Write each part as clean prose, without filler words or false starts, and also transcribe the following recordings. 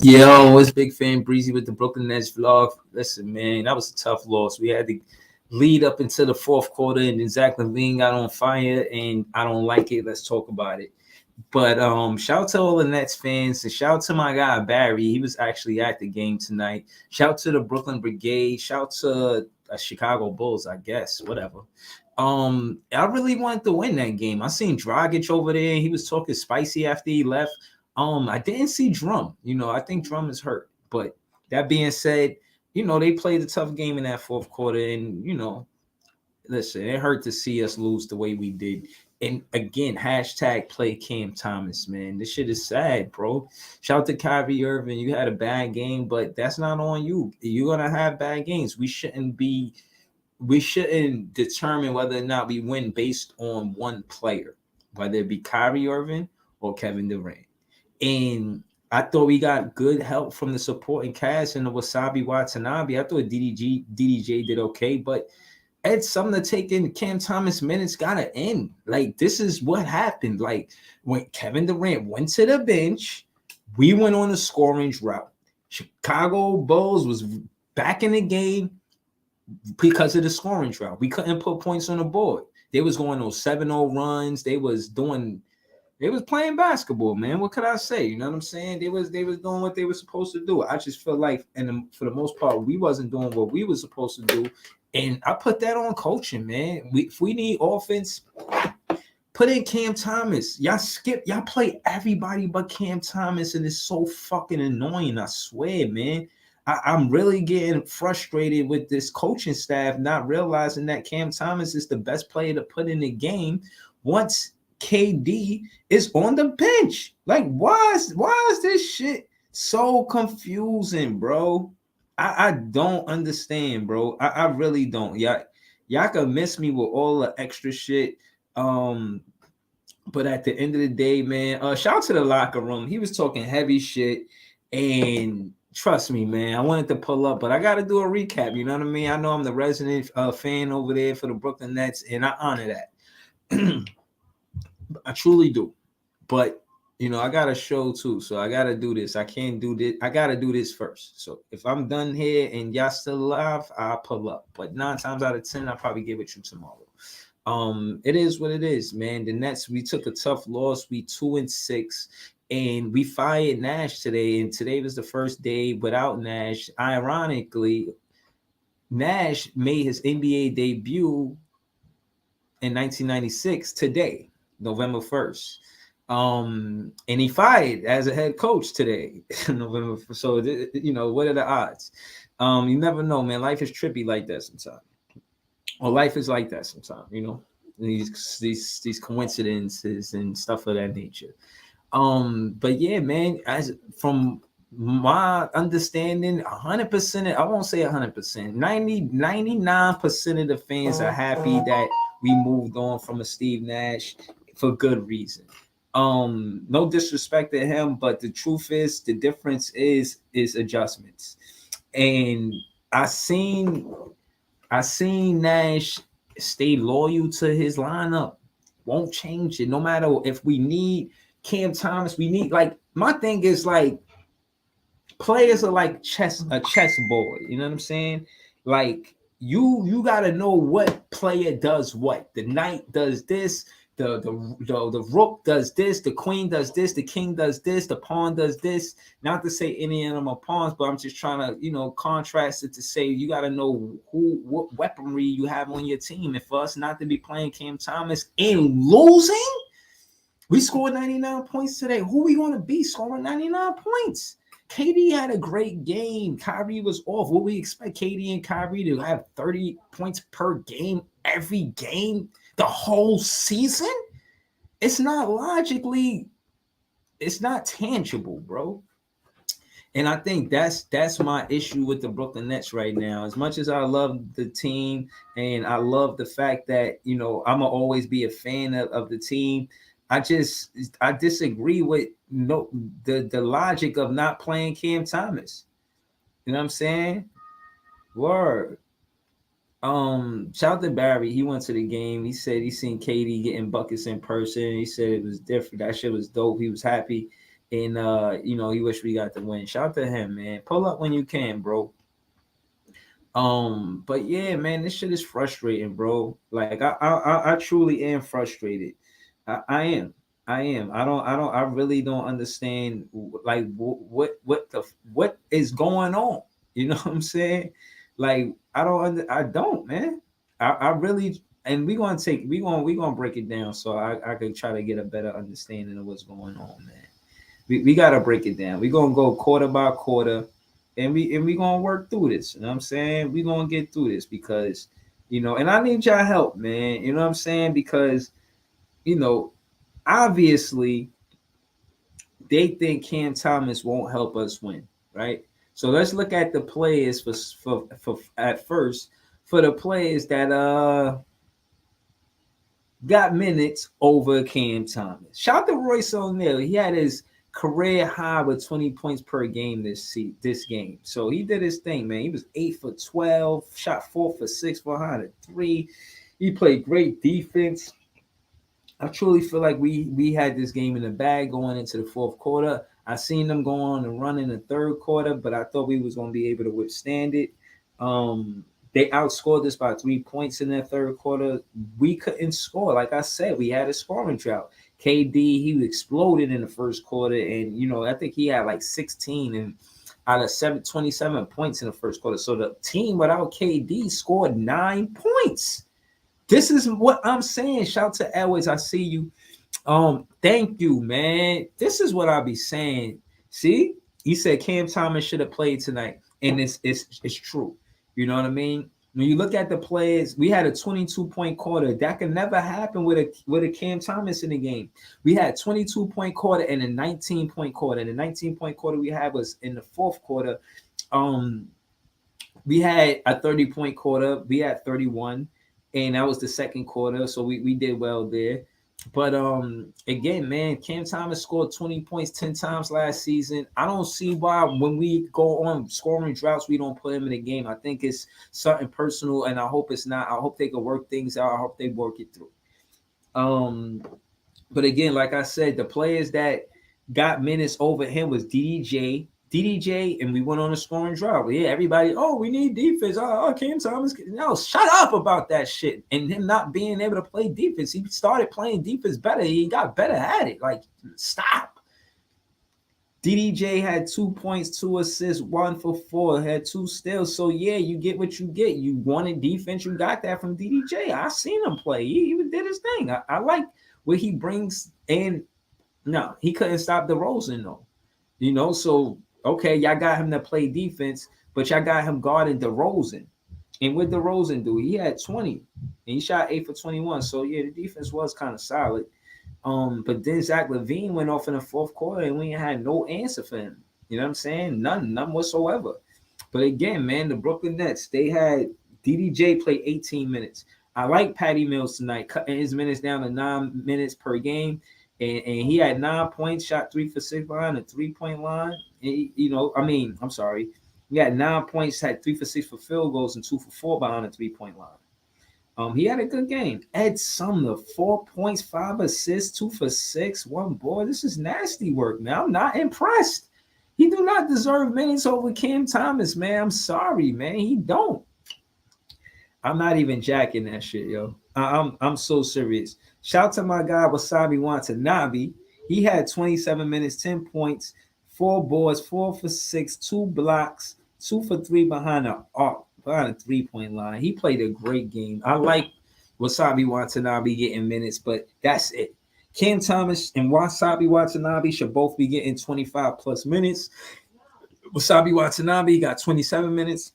Yo, it's Big Fan Breezy with the Brooklyn Nets vlog. Listen, man, that was a tough loss. We had to lead up into the fourth quarter, and then Zach LaVine got on fire, and I don't like it. Let's talk about it. But shout out to all the Nets fans, and shout out to my guy Barry. He was actually at the game tonight. Shout out to the Brooklyn Brigade. Shout out to Chicago Bulls, I guess. Whatever. I really wanted to win that game. I seen Dragic over there. He was talking spicy after he left. I didn't see Drum. I think Drum is hurt. But that being said, they played a tough game in that fourth quarter, and listen, it hurt to see us lose the way we did. And again, hashtag play Cam Thomas, man. This shit is sad, bro. Shout out to Kyrie Irving. You had a bad game, but that's not on you. You're gonna have bad games. We shouldn't determine whether or not we win based on one player, whether it be Kyrie Irving or Kevin Durant. And I thought we got good help from the supporting cast and the Wasabi Watanabe. I thought DDJ did okay, but Ed Sumner taking Cam Thomas minutes gotta end. Like, this is what happened. Like, when Kevin Durant went to the bench, we went on a scoring drought. Chicago Bulls was back in the game because of the scoring drought. We couldn't put points on the board. They was going on 7-0 runs. They was playing basketball, man. What could I say? You know what I'm saying? They was doing what they were supposed to do. I just feel like, for the most part, we wasn't doing what we were supposed to do. And I put that on coaching, man. If we need offense, put in Cam Thomas. Y'all play everybody but Cam Thomas, and it's so fucking annoying. I swear, man. I'm really getting frustrated with this coaching staff not realizing that Cam Thomas is the best player to put in the game once KD is on the bench. Like, why is this shit so confusing, bro? I don't understand, bro. I really don't. Y'all can miss me with all the extra shit. But at the end of the day, man, shout out to the locker room. He was talking heavy shit, and trust me, man, I wanted to pull up, but I got to do a recap. You know what I mean? I know I'm the resident fan over there for the Brooklyn Nets, and I honor that. I truly do. But I got a show too, so I got to do this. I can't do this. I got to do this first. So if I'm done here and y'all still alive, I'll pull up. But 9 times out of 10, I'll probably give it you tomorrow. It is what it is, man. The Nets, we took a tough loss. We 2-6, and we fired Nash today. And today was the first day without Nash. Ironically, Nash made his NBA debut in 1996 today, November 1st. And he fired as a head coach today, November. So what are the odds? You never know, man. Life is trippy like that sometimes. Or life is like that sometimes, these coincidences and stuff of that nature. But yeah, man, as from my understanding, 100%, I won't say 100%, 99% of the fans are happy that we moved on from a Steve Nash for good reason. No disrespect to him, but the truth is, the difference is adjustments. And I seen Nash stay loyal to his lineup. Won't change it. No matter if we need Cam Thomas, we need, like, my thing is, like, players are like a chessboard. You know what I'm saying? Like, you gotta know what player does what. The knight does this. The rook does this, the queen does this, the king does this, the pawn does this. Not to say any of them are pawns, but I'm just trying to, contrast it to say you got to know what weaponry you have on your team. And for us not to be playing Cam Thomas and losing, we scored 99 points today. Who are we going to be scoring 99 points? KD had a great game. Kyrie was off. What we expect KD and Kyrie to have 30 points per game every game the whole season? It's not tangible, bro. And I think that's my issue with the Brooklyn Nets right now. As much as I love the team and I love the fact that, I'ma always be a fan of the team, I disagree with the logic of not playing Cam Thomas. You know what I'm saying? Word. Shout out to Barry. He went to the game. He said he seen KD getting buckets in person. He said it was different. That shit was dope. He was happy. And he wish we got the win. Shout out to him, man. Pull up when you can, bro. But yeah, man, this shit is frustrating, bro. Like I truly am frustrated. I am. I am. I don't. I really don't understand. Like what is going on? You know what I'm saying? Like I don't, man. I really. And we gonna break it down so I can try to get a better understanding of what's going on, man. We gotta break it down. We're gonna go quarter by quarter, and we gonna work through this. You know what I'm saying? We gonna get through this because and I need y'all help, man. You know what I'm saying? Because you know, obviously they think Cam Thomas won't help us win, right? So let's look at the players for at first for the players that got minutes over Cam Thomas. Shout out to Royce O'Neal. He had his career high with 20 points per game this game. So he did his thing, man. He was 8 for 12, shot 4 for 6, 403. He played great defense. I truly feel like we had this game in the bag going into the fourth quarter. I seen them go on and run in the third quarter, but I thought we was going to be able to withstand it. They outscored us by 3 points in that third quarter. We couldn't score. Like I said, we had a scoring drought. KD, he exploded in the first quarter, and I think he had like 16 and out of 27 points in the first quarter. So the team without KD scored 9 points. This is what I'm saying. Shout to Edwards. I see you. Thank you, man. This is what I be saying. See, he said Cam Thomas should have played tonight, and it's true. You know what I mean? When you look at the players, we had a 22-point quarter. That can never happen with a Cam Thomas in the game. We had 22-point quarter and a 19-point quarter. And the 19-point quarter we had was in the fourth quarter. We had a 30-point quarter. We had 31, and that was the second quarter. So we did well there. But again, man, Cam Thomas scored 20 points 10 times last season. I don't see why when we go on scoring droughts, we don't put him in the game. I think it's something personal, and I hope it's not. I hope they can work things out. I hope they work it through. But again, like I said, the players that got minutes over him was DDJ, and we went on a scoring drought. Yeah, everybody, we need defense. Cam Thomas. No, shut up about that shit. And him not being able to play defense. He started playing defense better. He got better at it. Like, stop. DDJ had 2 points, 2 assists, 1 for 4, had 2 steals. So, yeah, you get what you get. You wanted defense. You got that from DDJ. I seen him play. He did his thing. I like what he brings in. No, he couldn't stop DeRozan, though. So okay, y'all got him to play defense, but y'all got him guarding DeRozan. And what DeRozan do? He had 20, and he shot 8 for 21. So yeah, the defense was kind of solid. But then Zach LaVine went off in the fourth quarter, and we had no answer for him. You know what I'm saying? None whatsoever. But again, man, the Brooklyn Nets, they had DDJ play 18 minutes. I like Patty Mills tonight, cutting his minutes down to 9 minutes per game. And he had 9 points, shot 3 for 6 behind the 3-point line. I'm sorry. He had 9 points, had 3 for 6 for field goals, and 2 for 4 behind the 3-point line. He had a good game. Ed Sumner, 4 points, 5 assists, 2 for 6, 1 board. This is nasty work, man. I'm not impressed. He do not deserve minutes over Cam Thomas, man. I'm sorry, man. He don't. I'm not even jacking that shit, yo. I'm so serious. Shout out to my guy Wasabi Watanabe. He had 27 minutes, 10 points, 4 boards, 4 for 6, 2 blocks, 2 for 3 behind the 3-point line. He played a great game. I like Wasabi Watanabe getting minutes, but that's it. Cam Thomas and Wasabi Watanabe should both be getting 25 plus minutes. Wasabi Watanabe got 27 minutes.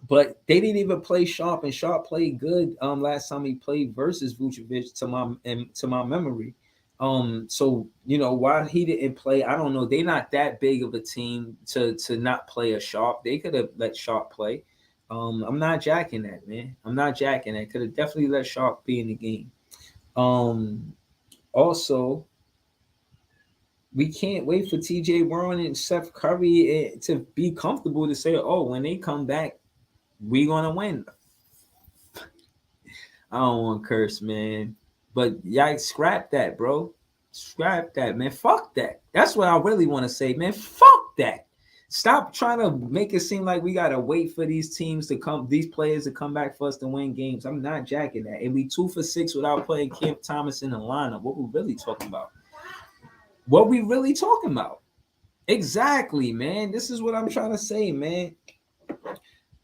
But they didn't even play Sharp, and Sharp played good last time he played versus Vucevic to my memory. So why he didn't play, I don't know. They're not that big of a team to not play a Sharp. They could have let Sharp play. I'm not jacking that, man. I'm not jacking that. Could have definitely let Sharp be in the game. Also, we can't wait for TJ Warren and Seth Curry to be comfortable to say, when they come back, we gonna win. I don't want to curse, man, but y'all scrap that, bro. Scrap that, man. Fuck that. That's what I really want to say, man. Fuck that. Stop trying to make it seem like we gotta wait for these teams to come, these players to come back for us to win games. I'm not jacking that. And we 2 for 6 without putting Cam Thomas in the lineup. What we really talking about? What we really talking about? Exactly, man. This is what I'm trying to say, man.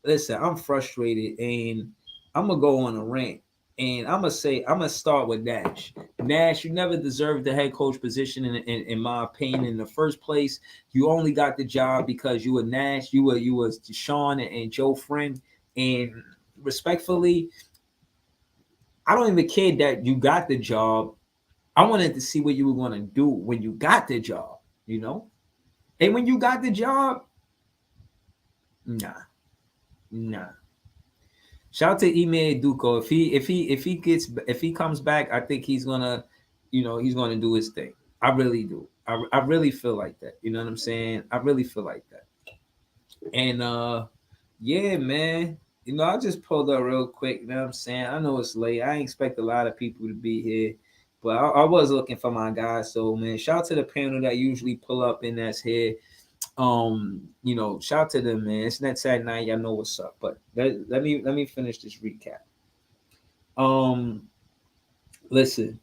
Listen, I'm frustrated and I'm gonna go on a rant. And I'm gonna start with Nash. Nash, you never deserved the head coach position in my opinion. In the first place, you only got the job because you were Nash, you were Sean and Joe Friend. And respectfully, I don't even care that you got the job. I wanted to see what you were gonna do when you got the job, you know? And when you got the job, nah. Shout out to Ime Duco. If he comes back, I think he's gonna, he's gonna do his thing. I really do. I really feel like that. You know what I'm saying? I really feel like that. And yeah, man. I just pulled up real quick. You know what I'm saying? I know it's late. I ain't expect a lot of people to be here, but I was looking for my guys. So man, shout out to the panel that usually pull up and that's here. Shout out to them, man. It's not Saturday night, y'all know what's up. But let me finish this recap. Listen,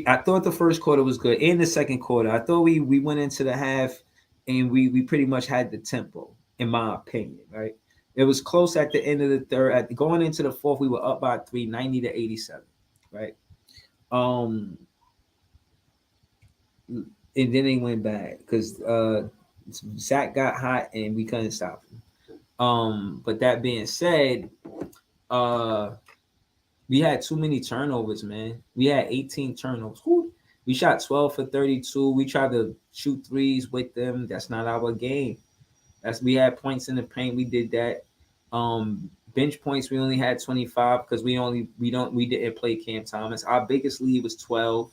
I thought the first quarter was good. In the second quarter, I thought we went into the half and we pretty much had the tempo, in my opinion, right? It was close at the end of the third. Going into the fourth, we were up by 3, 90 to 87, right? And then they went back because Zach got hot and we couldn't stop him. But that being said, we had too many turnovers, man. We had 18 turnovers. Whew. We shot 12 for 32. We tried to shoot threes with them. That's not our game. We had points in the paint. We did that. Bench points, we only had 25 because we didn't play Cam Thomas. Our biggest lead was 12.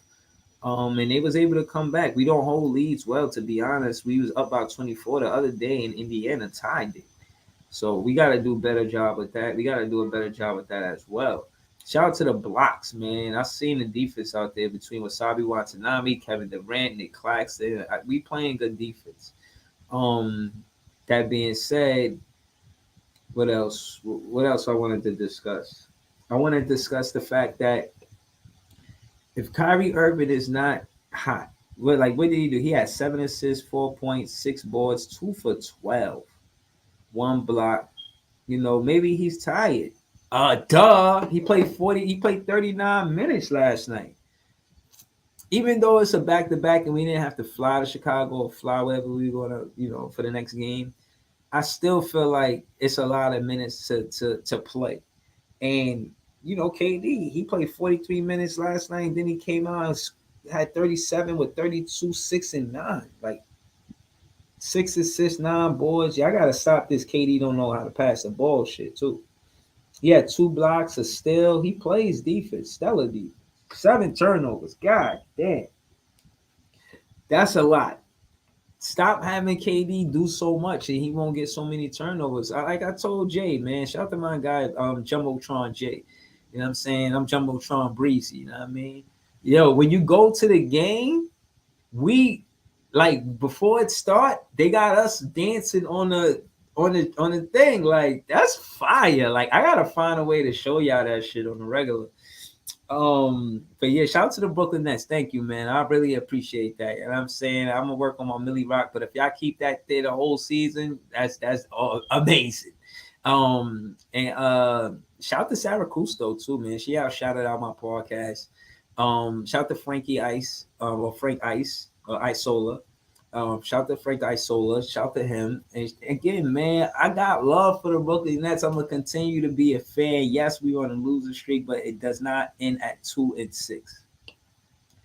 And they was able to come back. We don't hold leads well, to be honest. We was up about 24 the other day, and Indiana tied it. So we got to do a better job with that. We got to do a better job with that as well. Shout out to the blocks, man. I seen the defense out there between Wasabi Watanabe, Kevin Durant, Nick Claxton. We playing good defense. That being said, what else? What else I wanted to discuss? I want to discuss the fact that if Kyrie Irving is not hot, what did he do? He had 7 assists, 4 points, 6 boards, 2 for 12, 1 block. Maybe he's tired. Duh. He played 40. He played 39 minutes last night. Even though it's a back-to-back and we didn't have to fly to Chicago or fly wherever we were gonna, for the next game, I still feel like it's a lot of minutes to play. And KD, he played 43 minutes last night. Then he came out and had 37 with 32, 6 and 9. Like 6 assists, 9 boards. Y'all gotta stop this. KD don't know how to pass the ball shit too. He had 2 blocks, a steal. He plays defense, stellar defense. 7 turnovers. God damn. That's a lot. Stop having KD do so much and he won't get so many turnovers. Like I told Jay, man, shout out to my guy, Jumbotron Jay. You know what I'm saying? I'm Jumbotron Breezy, you know what I mean? Yo, when you go to the game, we before it start, they got us dancing on the thing. Like, that's fire. Like, I gotta find a way to show y'all that shit on the regular. But yeah, shout out to the Brooklyn Nets. Thank you, man. I really appreciate that. And I'm saying I'm gonna work on my Millie Rock, but if y'all keep that there the whole season, that's amazing. And shout out to Sarah Cousteau too, man. She shouted out my podcast. Shout out to Frankie Ice, or Frank Ice, or Isola. Shout out to Frank Isola. Shout out to him. And again, man, I got love for the Brooklyn Nets. I'm gonna continue to be a fan. Yes, we on a losing streak, but it does not end at 2-6.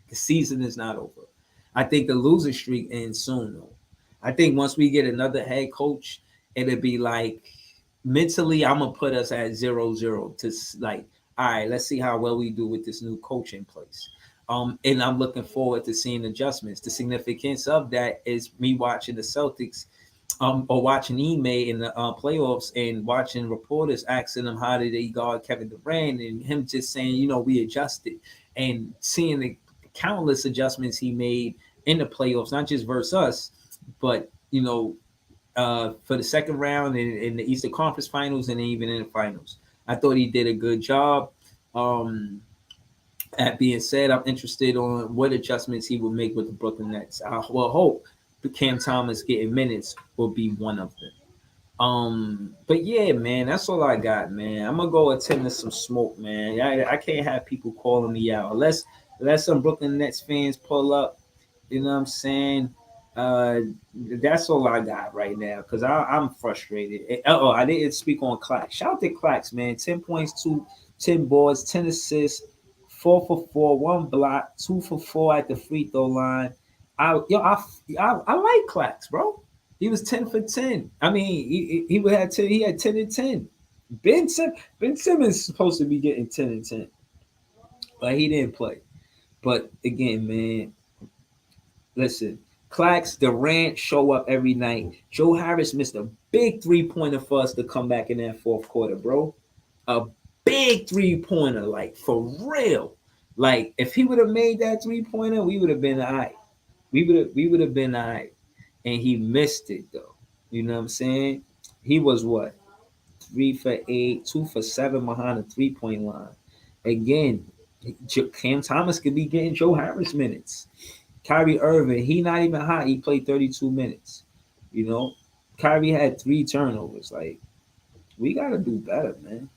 The season is not over. I think the losing streak ends soon, though. I think once we get another head coach, it'll be like mentally, I'm gonna put us at 0-0 to like, all right, let's see how well we do with this new coach in place. And I'm looking forward to seeing adjustments. The significance of that is me watching the Celtics, or watching Ime in the playoffs and watching reporters asking them how did they guard Kevin Durant and him just saying, we adjusted, and seeing the countless adjustments he made in the playoffs, not just versus us, but for the second round in the Eastern Conference Finals and even in the finals. I thought he did a good job. That being said, I'm interested on what adjustments he will make with the Brooklyn Nets. I will hope Cam Thomas getting minutes will be one of them. But yeah, man, that's all I got, man. I'm gonna go attend to some smoke, man. I can't have people calling me out unless some Brooklyn Nets fans pull up. You know what I'm saying? That's all I got right now because I'm frustrated. I didn't speak on Clax. Shout out to Clax, man. 10 points, 10 boards, 10 assists, 4 for 4, 1 block, 2 for 4 at the free throw line. I like Clax, bro. He was 10 for 10. I mean, he had 10. He had 10 and 10. Ben Simmons is supposed to be getting 10 and 10, but he didn't play. But again, man, listen, Clax, Durant show up every night. Joe Harris missed a big 3-pointer for us to come back in that fourth quarter, bro. A big 3-pointer, like for real. Like if he would have made that 3-pointer, we would have been all right. We would have been all right. And he missed it though. You know what I'm saying? He was what? 3 for 8, 2 for 7 behind the 3-point line. Again, Cam Thomas could be getting Joe Harris minutes. Kyrie Irving, he not even hot. He played 32 minutes. You know, Kyrie had 3 turnovers. Like, we gotta do better, man.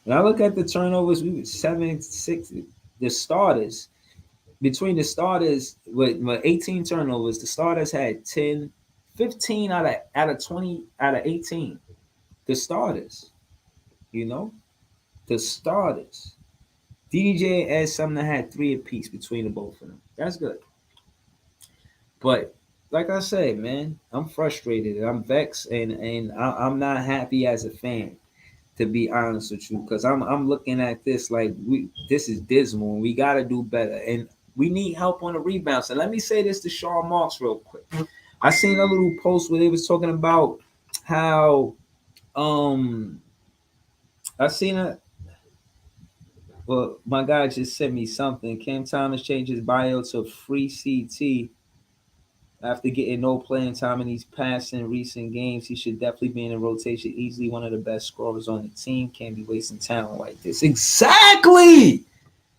When I look at the turnovers, we were 7-6. The starters, between the starters with 18 turnovers, the starters had 10, 15 out of 20 out of 18. The starters, the starters. DJ and Ed Sumner had 3 apiece between the both of them. That's good. But like I said, man, I'm frustrated. I'm vexed, and I'm not happy as a fan, to be honest with you, because I'm looking at this like this is dismal. And we got to do better, and we need help on the rebounds. And let me say this to Sean Marks real quick. I seen a little post where they was talking about how I seen a. Well, my guy just sent me something. Cam Thomas changed his bio to free CT after getting no playing time in these past and recent games. He should definitely be in the rotation. Easily one of the best scorers on the team. Can't be wasting talent like this. Exactly.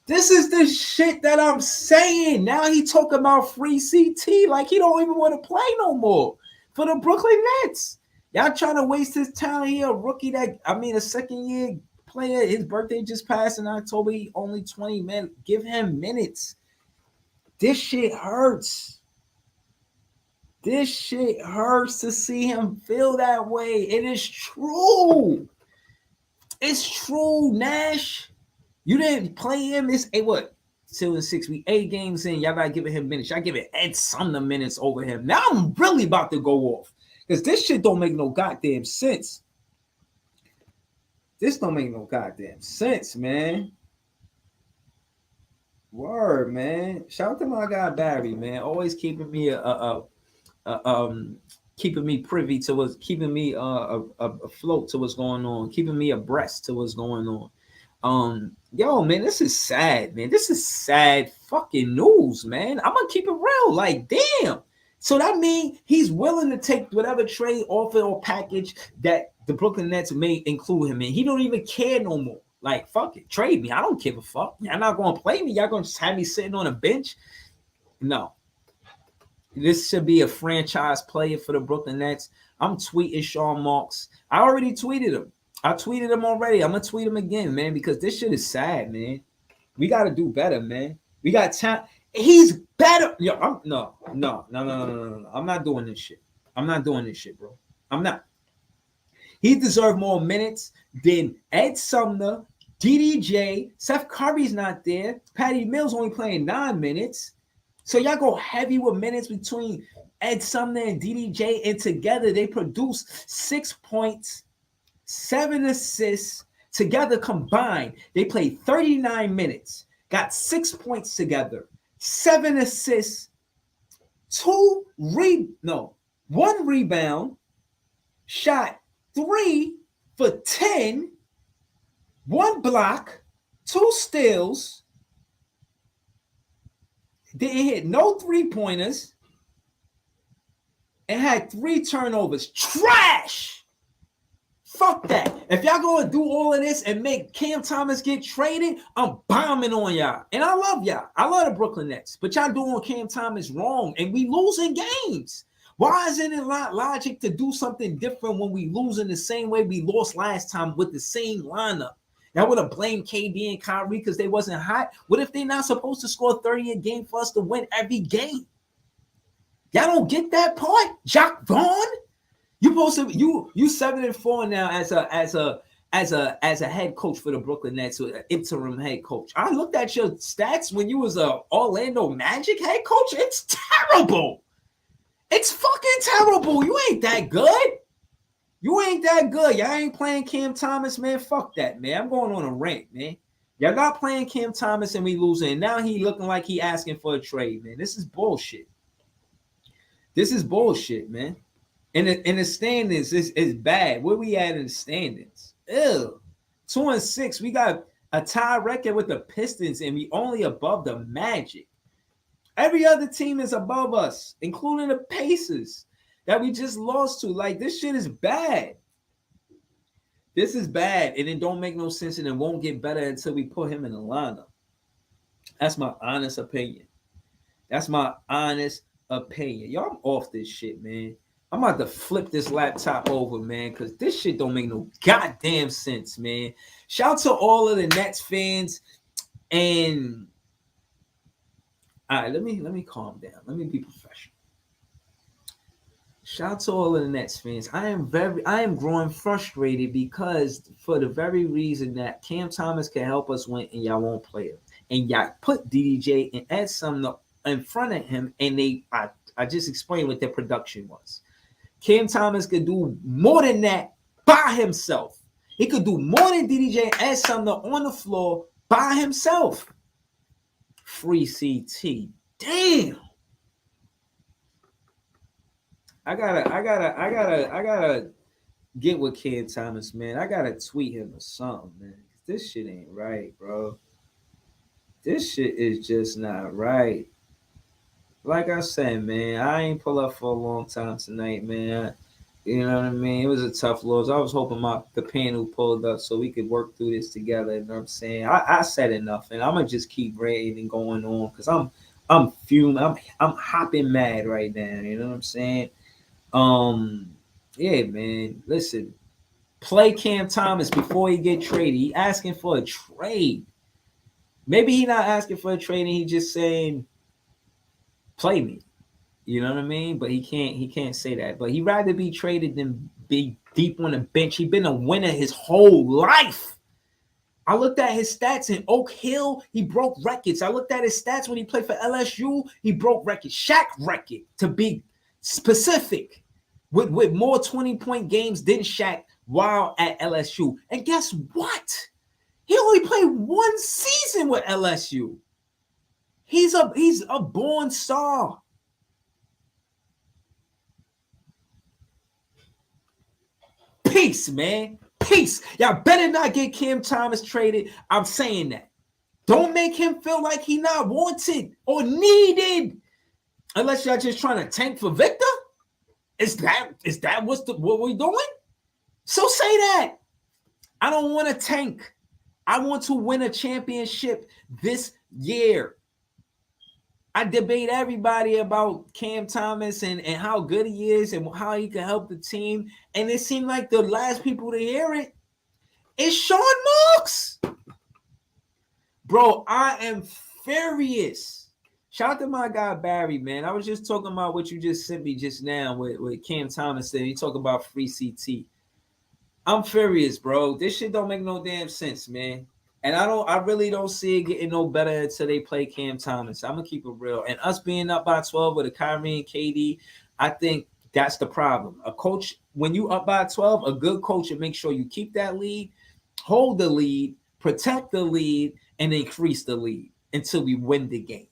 This is the shit that I'm saying. Now he talking about free CT like he don't even want to play no more for the Brooklyn Nets. Y'all trying to waste his talent here. A rookie a second year player. His birthday just passed in October. He only 20 men. Give him minutes. This shit hurts. This shit hurts to see him feel that way. It is true. It's true, Nash. You didn't play him. It's what? 2 and 6 weeks, 8 games in. Y'all gotta giving him minutes. Y'all giving Ed Sumner minutes over him. Now I'm really about to go off. Because this shit don't make no goddamn sense. This don't make no goddamn sense, man. Word, man. Shout out to my guy Barry, man. Always keeping me keeping me privy to what's keeping me afloat to what's going on, keeping me abreast to what's going on. Yo, man, this is sad, man. This is sad fucking news, man. I'm gonna keep it real. Like, damn. So that means he's willing to take whatever trade offer or package that the Brooklyn Nets may include him in. He don't even care no more. Like, fuck it, trade me. I don't give a fuck. Y'all not gonna play me. Y'all gonna just have me sitting on a bench? No. This should be a franchise player for the Brooklyn Nets. I'm tweeting Sean Marks. I already tweeted him. I tweeted him already. I'm gonna tweet him again, man, because this shit is sad, man. We gotta do better, man. We got time. He's better. Yo, no. I'm not doing this shit. I'm not doing this shit, bro. I'm not. He deserved more minutes than Ed Sumner, DDJ. Seth Curry's not there. Patty Mills only playing 9 minutes. So y'all go heavy with minutes between Ed Sumner and DDJ, and together they produce 6 points, 7 assists. Together combined, they played 39 minutes, got 6 points together, 7 assists, 1 rebound, shot 3 for 10, 1 block, 2 steals. Didn't hit no 3-pointers and had 3 turnovers. Trash. Fuck that. If y'all gonna do all of this and make Cam Thomas get traded, I'm bombing on y'all. And I love y'all. I love the Brooklyn Nets. But y'all doing Cam Thomas wrong. And we losing games. Why isn't it logic to do something different when we losing the same way we lost last time with the same lineup? Y'all would have blamed KD and Kyrie because they wasn't hot. What if they're not supposed to score 30 a game for us to win every game? Y'all don't get that part? Jacque Vaughn? You supposed to you 7-4 now as a head coach for the Brooklyn Nets, an interim head coach. I looked at your stats when you was a Orlando Magic head coach. It's terrible. It's fucking terrible. You ain't that good. You ain't that good. Y'all ain't playing Cam Thomas, man. Fuck that, man. I'm going on a rant, man. Y'all not playing Cam Thomas and we losing. And now he looking like he asking for a trade, man. This is bullshit. This is bullshit, man. And the standings is bad. Where we at in the standings? Ew. 2-6. We got a tie record with the Pistons, and we only above the Magic. Every other team is above us, including the Pacers that we just lost to. Like, this shit is bad. This is bad, and it don't make no sense, and it won't get better until we put him in the lineup. That's my honest opinion. That's my honest opinion. Y'all, I'm off this shit, man. I'm about to flip this laptop over, man, because this shit don't make no goddamn sense, man. Shout out to all of the Nets fans. And all right, let me calm down. Let me be professional. Shout out to all of the Nets fans. I am growing frustrated because for the very reason that Cam Thomas can help us win and y'all won't play him. And y'all put DDJ and Ed Sumner in front of him, and I just explained what their production was. Cam Thomas could do more than that by himself. He could do more than DDJ and Ed Sumner on the floor by himself. Free CT. Damn. I gotta get with Cam Thomas, man. I gotta tweet him or something, man. This shit ain't right, bro. This shit is just not right. Like I said, man, I ain't pull up for a long time tonight, man. You know what I mean? It was a tough loss. I was hoping the panel pulled up so we could work through this together. You know what I'm saying? I said enough, and I'm gonna just keep ranting and going on because I'm fuming. I'm hopping mad right now. You know what I'm saying? Yeah, man. Listen, play Cam Thomas before he get traded. He asking for a trade. Maybe he not asking for a trade, and he just saying, play me. You know what I mean? But he can't say that. But he'd rather be traded than be deep on the bench. He's been a winner his whole life. I looked at his stats in Oak Hill. He broke records. I looked at his stats when he played for LSU. He broke records. Shaq record, to be specific, with more 20-point games than Shaq while at LSU. And guess what? He only played one season with LSU. He's a born star. Peace, man. Peace. Y'all better not get Cam Thomas traded. I'm saying that. Don't make him feel like he not wanted or needed. Unless y'all just trying to tank for Victor. Is that what we're doing? So say that. I don't want to tank. I want to win a championship this year. I debate everybody about Cam Thomas and how good he is and how he can help the team. And it seemed like the last people to hear it is Sean Marks. Bro, I am furious. Shout out to my guy Barry, man. I was just talking about what you just sent me just now with Cam Thomas. And you talk about free CT. I'm furious, bro. This shit don't make no damn sense, man. And I really don't see it getting no better until they play Cam Thomas. I'm gonna keep it real. And us being up by 12 with a Kyrie and KD, I think that's the problem. A coach, when you up by 12, a good coach will make sure you keep that lead, hold the lead, protect the lead, and increase the lead until we win the game.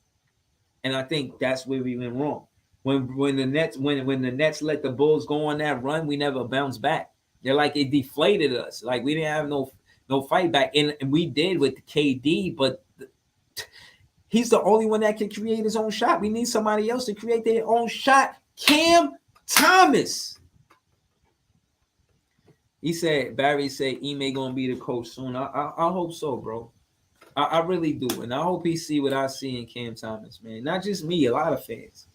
And I think that's where we went wrong. When the Nets let the Bulls go on that run, we never bounced back. They're like, it deflated us. Like we didn't have no fight back, and we did with the KD, but He's the only one that can create his own shot. We need somebody else to create their own shot. Cam Thomas. He said, Barry said, Ime gonna be the coach soon. I hope so, bro. I really do. And I hope he see what I see in Cam Thomas, man. Not just me, a lot of fans.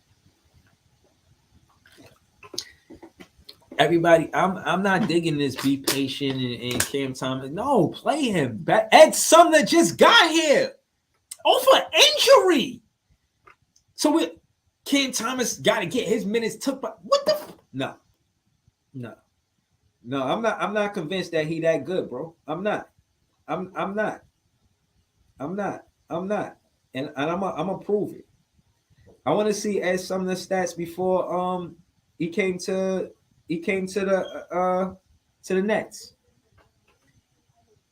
Everybody, I'm not digging this be patient and Cam Thomas. No, play him. Ed Sumner just got here. For injury. So Cam Thomas got to get his minutes took by what the no. I'm not convinced that he that good, bro. I'm not. And I'm gonna prove it. I want to see Ed Sumner stats before he came to the Nets.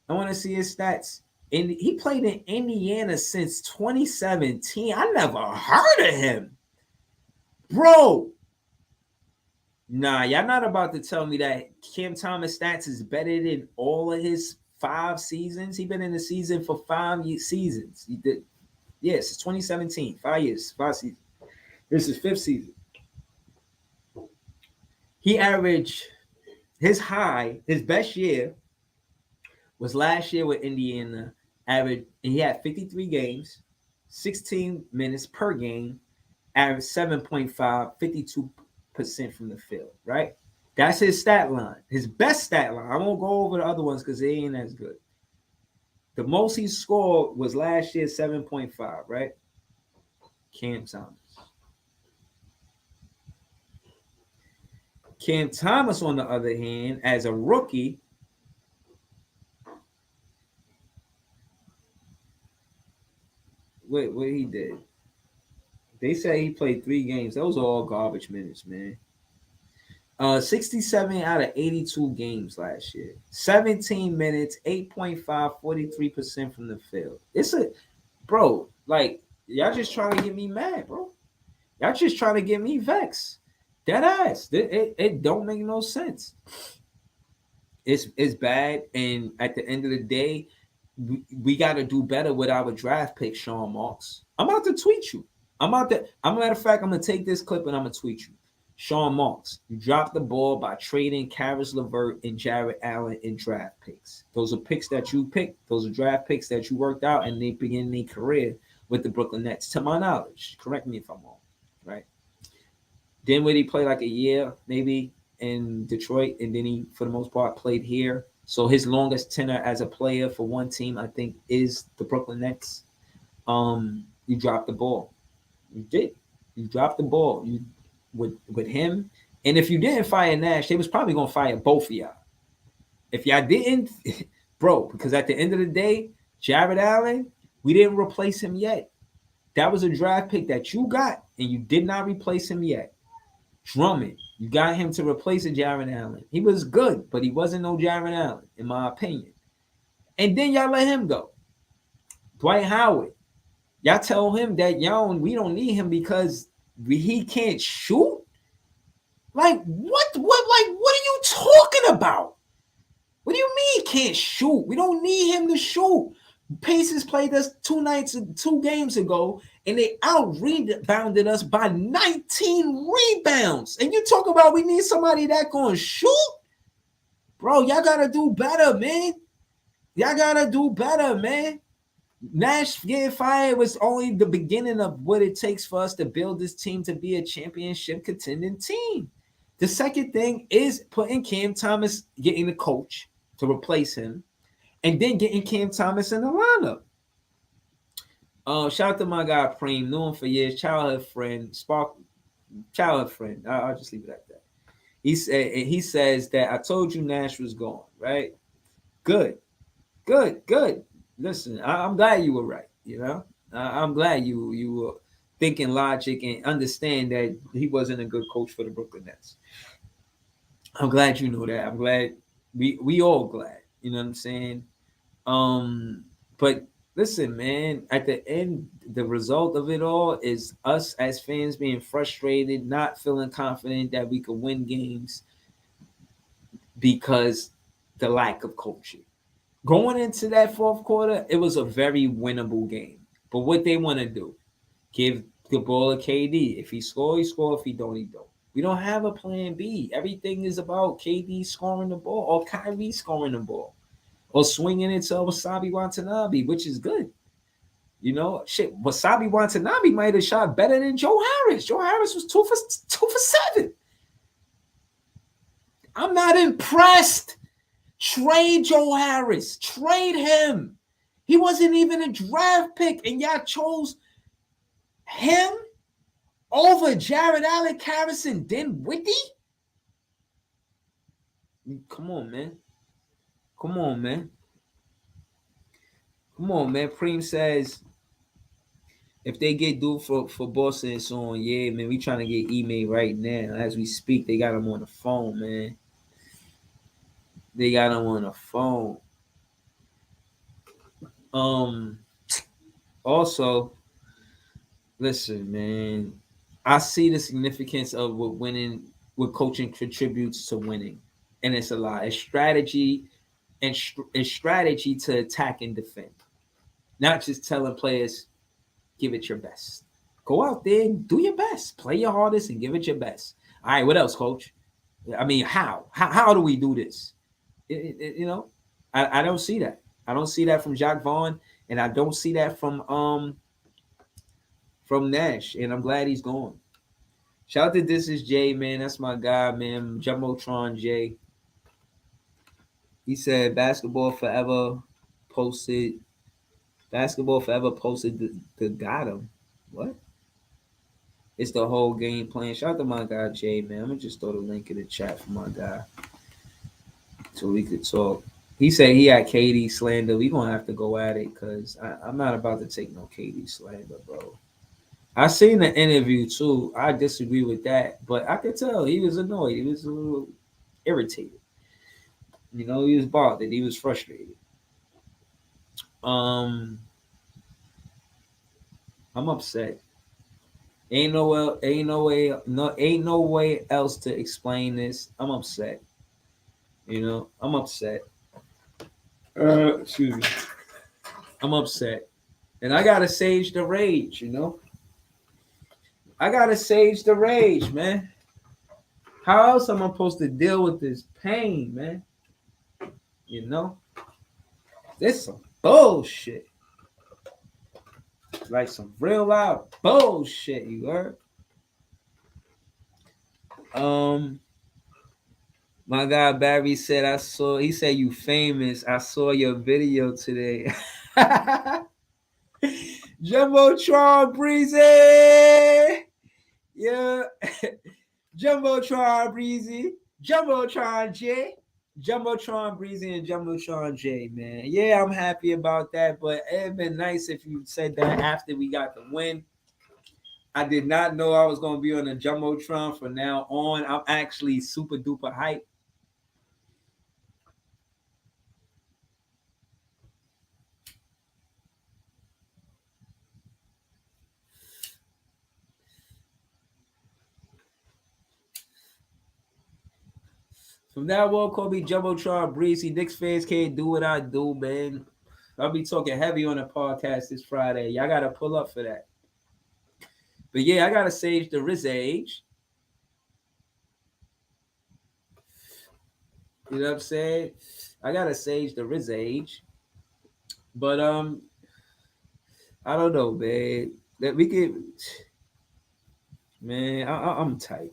I want to see his stats. And he played in Indiana since 2017. I never heard of him. Bro. Nah, y'all not about to tell me that Cam Thomas stats is better than all of his 5 seasons. He been in the season for 5 seasons. He did. Yes, it's 2017. 5 years, 5 seasons. This is 5th season. He averaged his best year was last year with Indiana. He had 53 games, 16 minutes per game, average 7.5, 52% from the field, right? That's his stat line. His best stat line. I won't go over the other ones because they ain't as good. The most he scored was last year, 7.5, right? Cam Thomas. Cam Thomas, on the other hand, as a rookie, what he did. They say he played 3 games. Those are all garbage minutes, man. 67 out of 82 games last year. 17 minutes, 8.5, 43% from the field. Bro, like, y'all just trying to get me mad, bro. Y'all just trying to get me vexed. Dead ass. It don't make no sense. It's bad, and at the end of the day, we got to do better with our draft pick, Sean Marks. I'm about to tweet you. Matter of fact, I'm going to take this clip and I'm going to tweet you. Sean Marks, you dropped the ball by trading Caris LeVert and Jarrett Allen in draft picks. Those are picks that you picked. Those are draft picks that you worked out and they begin their career with the Brooklyn Nets, to my knowledge. Correct me if I'm wrong, right? Then when he played like a year, maybe, in Detroit, and then he, for the most part, played here. So his longest tenure as a player for one team, I think, is the Brooklyn Nets. You dropped the ball. You did. You dropped the ball. You with him. And if you didn't fire Nash, they was probably gonna fire both of y'all. If y'all didn't, bro, because at the end of the day, Jarrett Allen, we didn't replace him yet. That was a draft pick that you got, and you did not replace him yet. Drummond, you got him to replace a Jarrett Allen. He was good, but he wasn't no Jarrett Allen, in my opinion. And then y'all let him go. Dwight Howard, y'all tell him that we don't need him because he can't shoot. Like what? Like what are you talking about? What do you mean he can't shoot? We don't need him to shoot. Pacers played us 2 games ago, and they out-rebounded us by 19 rebounds. And you talk about we need somebody that gonna shoot? Bro, y'all gotta do better, man. Nash getting fired was only the beginning of what it takes for us to build this team to be a championship contending team. The second thing is putting Cam Thomas, getting the coach to replace him, and then getting Cam Thomas in the lineup. Shout out to my guy Preem, knew him for years, childhood friend. I'll just leave it at that. He says that I told you Nash was gone, right? Good. Listen, I'm glad you were right. You know, I'm glad you were thinking logic and understand that he wasn't a good coach for the Brooklyn Nets. I'm glad you know that. I'm glad we all glad. You know what I'm saying? But listen, man, at the end, the result of it all is us as fans being frustrated, not feeling confident that we could win games because the lack of coaching. Going into that fourth quarter, it was a very winnable game. But what they want to do, give the ball to KD. If he score, he score. If he don't, he don't. We don't have a plan B. Everything is about KD scoring the ball or Kyrie scoring the ball or swinging it to Wasabi Watanabe, which is good. You know, shit, Wasabi Watanabe might have shot better than Joe Harris. Joe Harris was 2 for 7. I'm not impressed. Trade Joe Harris. Trade him. He wasn't even a draft pick, and y'all chose him over Jared Alec Harrison, then Whitty? Come on, man. Come on, man. Come on, man. Preem says if they get due for Boston and so on, yeah, man, we trying to get email right now. As we speak, they got him on the phone, man. They got him on the phone. Also, listen, man. I see the significance of what winning, what coaching contributes to winning, and it's a lot. It's strategy, and it's strategy to attack and defend, not just telling players, give it your best. Go out there and do your best, play your hardest, and give it your best. All right, what else, coach? I mean, how do we do this? You know, I don't see that. I don't see that from Jacque Vaughn, and I don't see that from Nash, and I'm glad he's gone. Shout out to This Is Jay, man. That's my guy, man. Jumbotron Jay. He said Basketball Forever posted the got him. What? It's the whole game plan. Shout out to my guy Jay, man. I'm gonna just throw the link in the chat for my guy so we could talk. He said he had KD slander. We gonna have to go at it because I'm not about to take no KD slander, bro. I seen the interview too. I disagree with that, but I could tell he was annoyed. He was a little irritated. You know, he was bothered. He was frustrated. I'm upset. Ain't no way else to explain this. I'm upset. You know, I'm upset. Excuse me. I'm upset. And I gotta sage the rage, you know. I gotta sage the rage, man. How else am I supposed to deal with this pain, man? You know? This some bullshit. Like some real loud bullshit, you heard? My guy Barry said he said you famous. I saw your video today. Jumbotron Breezy. Yeah. Jumbotron Breezy. Jumbotron J. Jumbotron Breezy and Jumbotron J, man. Yeah, I'm happy about that, but it'd been nice if you said that after we got the win. I did not know I was going to be on the Jumbotron from now on. I'm actually super duper hyped. From now on, call me Jumbotron Breezy. Knicks fans can't do what I do, man. I'll be talking heavy on the podcast this Friday. Y'all got to pull up for that. But yeah, I got to sage the Riz age. You know what I'm saying? I got to sage the Riz age. But I don't know, man. That we could, man. I'm tight.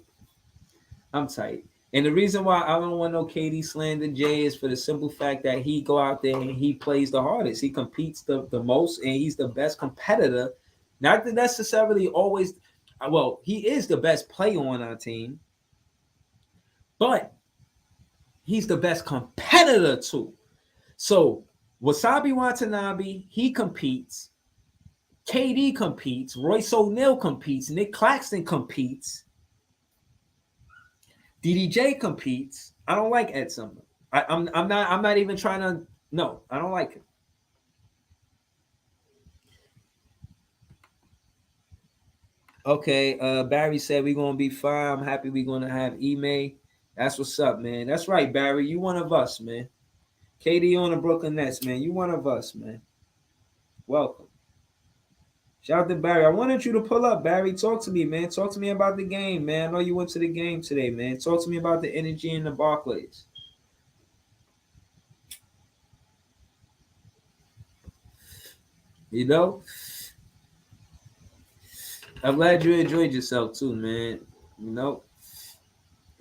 I'm tight. And the reason why I don't want no KD slander Jay is for the simple fact that he go out there and he plays the hardest. He competes the most, and he's the best competitor. Not that necessarily always. Well, he is the best player on our team, but he's the best competitor too. So Wasabi Watanabe, he competes. KD competes. Royce O'Neal competes. Nick Claxton competes. DDJ competes. I don't like Ed Sumner. I'm not even trying to. No, I don't like him. Okay, Barry said we're gonna be fine. I'm happy we're gonna have Ime. That's what's up, man. That's right, Barry. You one of us, man. KD on the Brooklyn Nets, man. You one of us, man. Welcome. Shout out to Barry. I wanted you to pull up, Barry. Talk to me, man. Talk to me about the game, man. I know you went to the game today, man. Talk to me about the energy in the Barclays. You know, I'm glad you enjoyed yourself too, man. You know,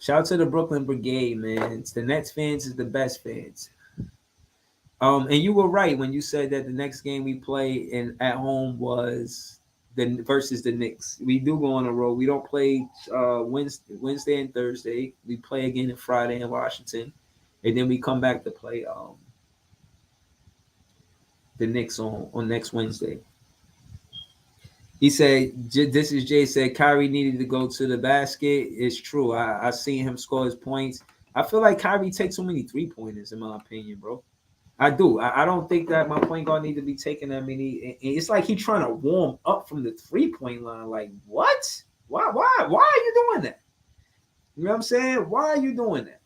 shout out to the Brooklyn Brigade, man. It's the Nets fans is the best fans. And you were right when you said that the next game we play in at home was the versus the Knicks. We do go on a road. We don't play Wednesday and Thursday. We play again on Friday in Washington, and then we come back to play the Knicks on next Wednesday. He said, "This is Jay said Kyrie needed to go to the basket." It's true. I seen him score his points. I feel like Kyrie takes so many 3-pointers, in my opinion, bro. I do. I don't think that my point guard need to be taking that many. It's like he's trying to warm up from the 3-point line. Like, what? Why are you doing that? You know what I'm saying? Why are you doing that?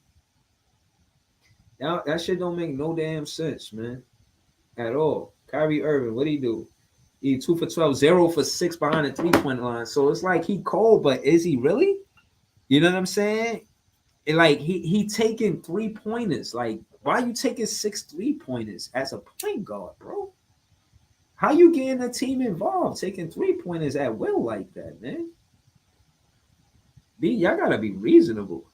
Now that shit don't make no damn sense, man, at all. Kyrie Irving, what do he do? He 2 for 12, 0 for 6 behind the 3-point line. So it's like he cold, but is he really? You know what I'm saying? And like he taking 3-pointers. Like, why are you taking 6 3-pointers as a point guard, bro? How you getting the team involved taking 3-pointers at will like that, man? Y'all gotta be reasonable.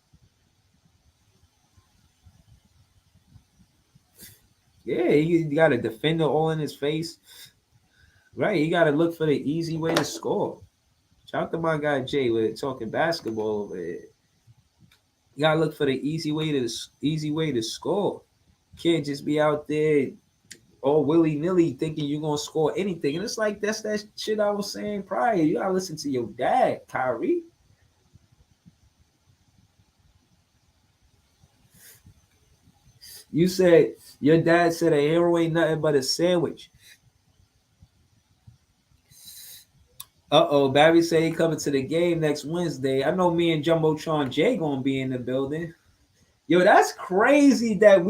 Yeah, you got a defender all in his face. Right, you got to look for the easy way to score. Shout out to my guy Jay with talking basketball over here. You gotta look for the easy way to score. Can't just be out there all willy nilly thinking you're gonna score anything. And it's like that's that shit I was saying prior. You gotta listen to your dad, Kyrie. You said your dad said a hero ain't nothing but a sandwich. Barry said he coming to the game next Wednesday. I know me and Jumbotron Jay gonna be in the building. Yo, that's crazy that I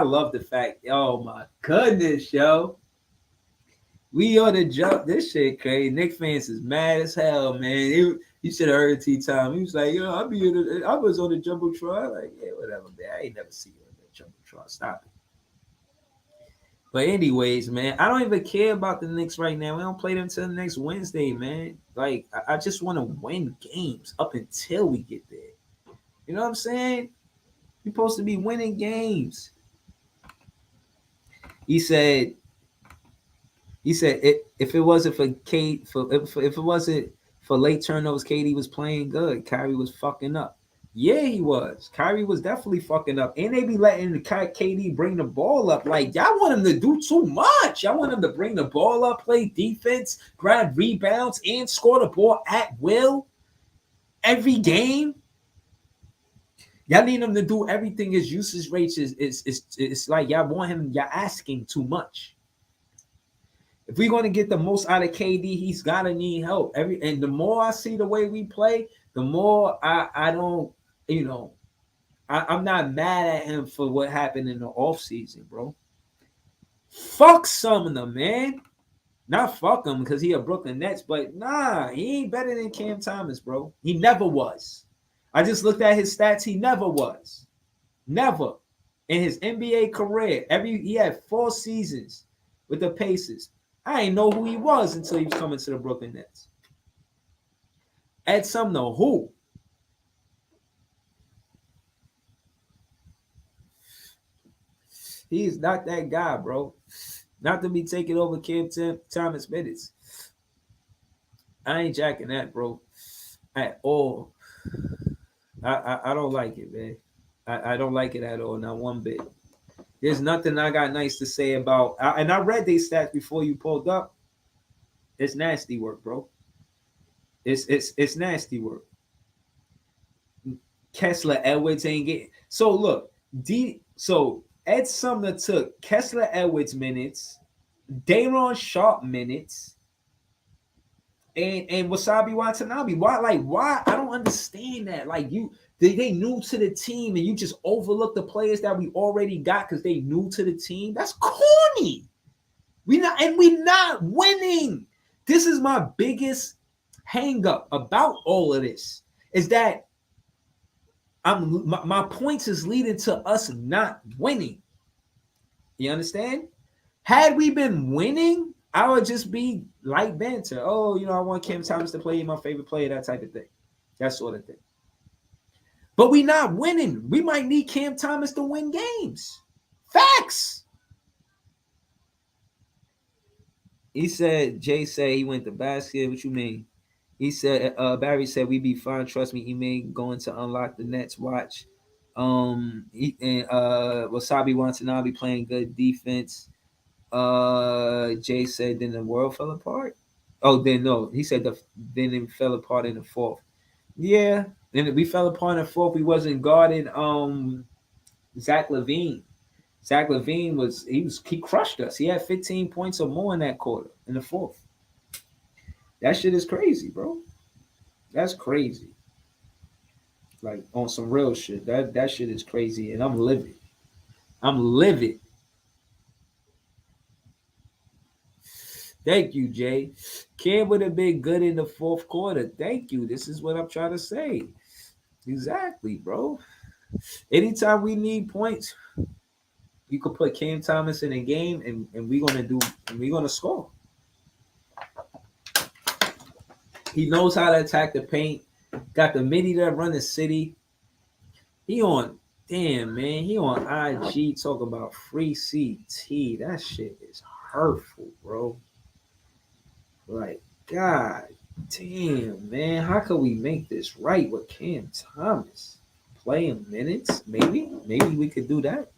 love the fact. Oh my goodness, yo. We ought to jump this shit crazy. Nick fans is mad as hell, man. You should have heard T Time. He was like, yo, I was on the Jumbotron. Like, yeah, whatever, man. I ain't never seen you on the Jumbotron. Stop it. But anyways, man, I don't even care about the Knicks right now. We don't play them until next Wednesday, man. Like, I just want to win games up until we get there. You know what I'm saying? You're supposed to be winning games. He said if it wasn't for Kate, if it wasn't for late turnovers, KD was playing good. Kyrie was fucking up. Yeah, he was. Kyrie was definitely fucking up. And they be letting the KD bring the ball up. Like, y'all want him to do too much. Y'all want him to bring the ball up, play defense, grab rebounds, and score the ball at will every game. Y'all need him to do everything. His usage rates it's like y'all want him, y'all asking too much. If we're going to get the most out of KD, he's got to need help. And the more I see the way we play, the more I don't, I'm not mad at him for what happened in the offseason, bro. Fuck Sumner, man. Not fuck him because he a Brooklyn Nets, but nah, he ain't better than Cam Thomas, bro. He never was. I just looked at his stats. He never was. Never. In his NBA career, he had 4 seasons with the Pacers. I ain't know who he was until he was coming to the Brooklyn Nets. Ed Sumner, who? He's not that guy, bro. Not to be taking over Cam Thomas minutes. I ain't jacking that, bro, at all. I don't like it, man. I don't like it at all, not one bit. There's nothing I got nice to say about. And I read these stats before you pulled up. It's nasty work, bro. It's nasty work. Kessler Edwards ain't getting. So look, so Ed Sumner took Kessler Edwards minutes, Day'Ron Sharpe minutes, and Wasabi Watanabe. Why? I don't understand that. Like they new to the team and you just overlook the players that we already got because they new to the team. That's corny. We not winning. This is my biggest hang up about all of this is that my points is leading to us not winning. You understand? Had we been winning, I would just be light banter. Oh, I want Cam Thomas to play, my favorite player, that type of thing. That sort of thing. But we not winning. We might need Cam Thomas to win games. Facts. Jay said he went to basket. What you mean? He said, Barry said, we be fine. Trust me, he may going to unlock the Nets. Watch. Wasabi Watanabe playing good defense. Jay said, then the world fell apart. Oh, then no. He said then it fell apart in the fourth. Yeah. Then we fell apart in the fourth. We wasn't guarding Zach LaVine. Zach LaVine he crushed us. He had 15 points or more in that quarter, in the fourth. That shit is crazy, bro. That's crazy. Like on some real shit. That shit is crazy, and I'm livid. I'm livid. Thank you, Jay. Cam would have been good in the fourth quarter. Thank you. This is what I'm trying to say. Exactly, bro. Anytime we need points, you could put Cam Thomas in a game, and we're gonna score. He knows how to attack the paint. Got the midi that run the city. He on IG talking about free CT. That shit is hurtful, bro. Like, God damn, man. How can we make this right with Cam Thomas? Play him minutes? Maybe we could do that.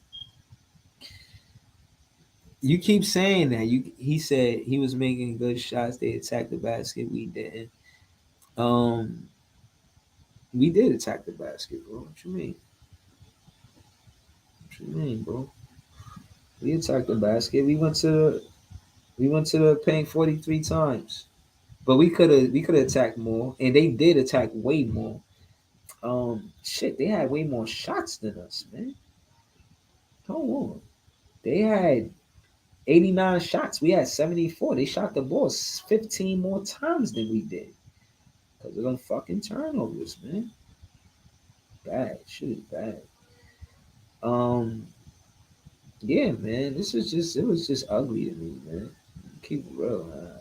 You keep saying that. He said he was making good shots. They attacked the basket. We didn't. We did attack the basket, bro. What you mean? What you mean, bro? We attacked the basket. We went to the paint 43 times. But we could have attacked more, and they did attack way more. Shit, they had way more shots than us, man. Hold on. They had 89 shots. We had 74. They shot the ball 15 more times than we did. Because of them fucking turnovers, man. Bad. Shit is bad. Yeah, man. It was just ugly to me, man. Keep it real, man.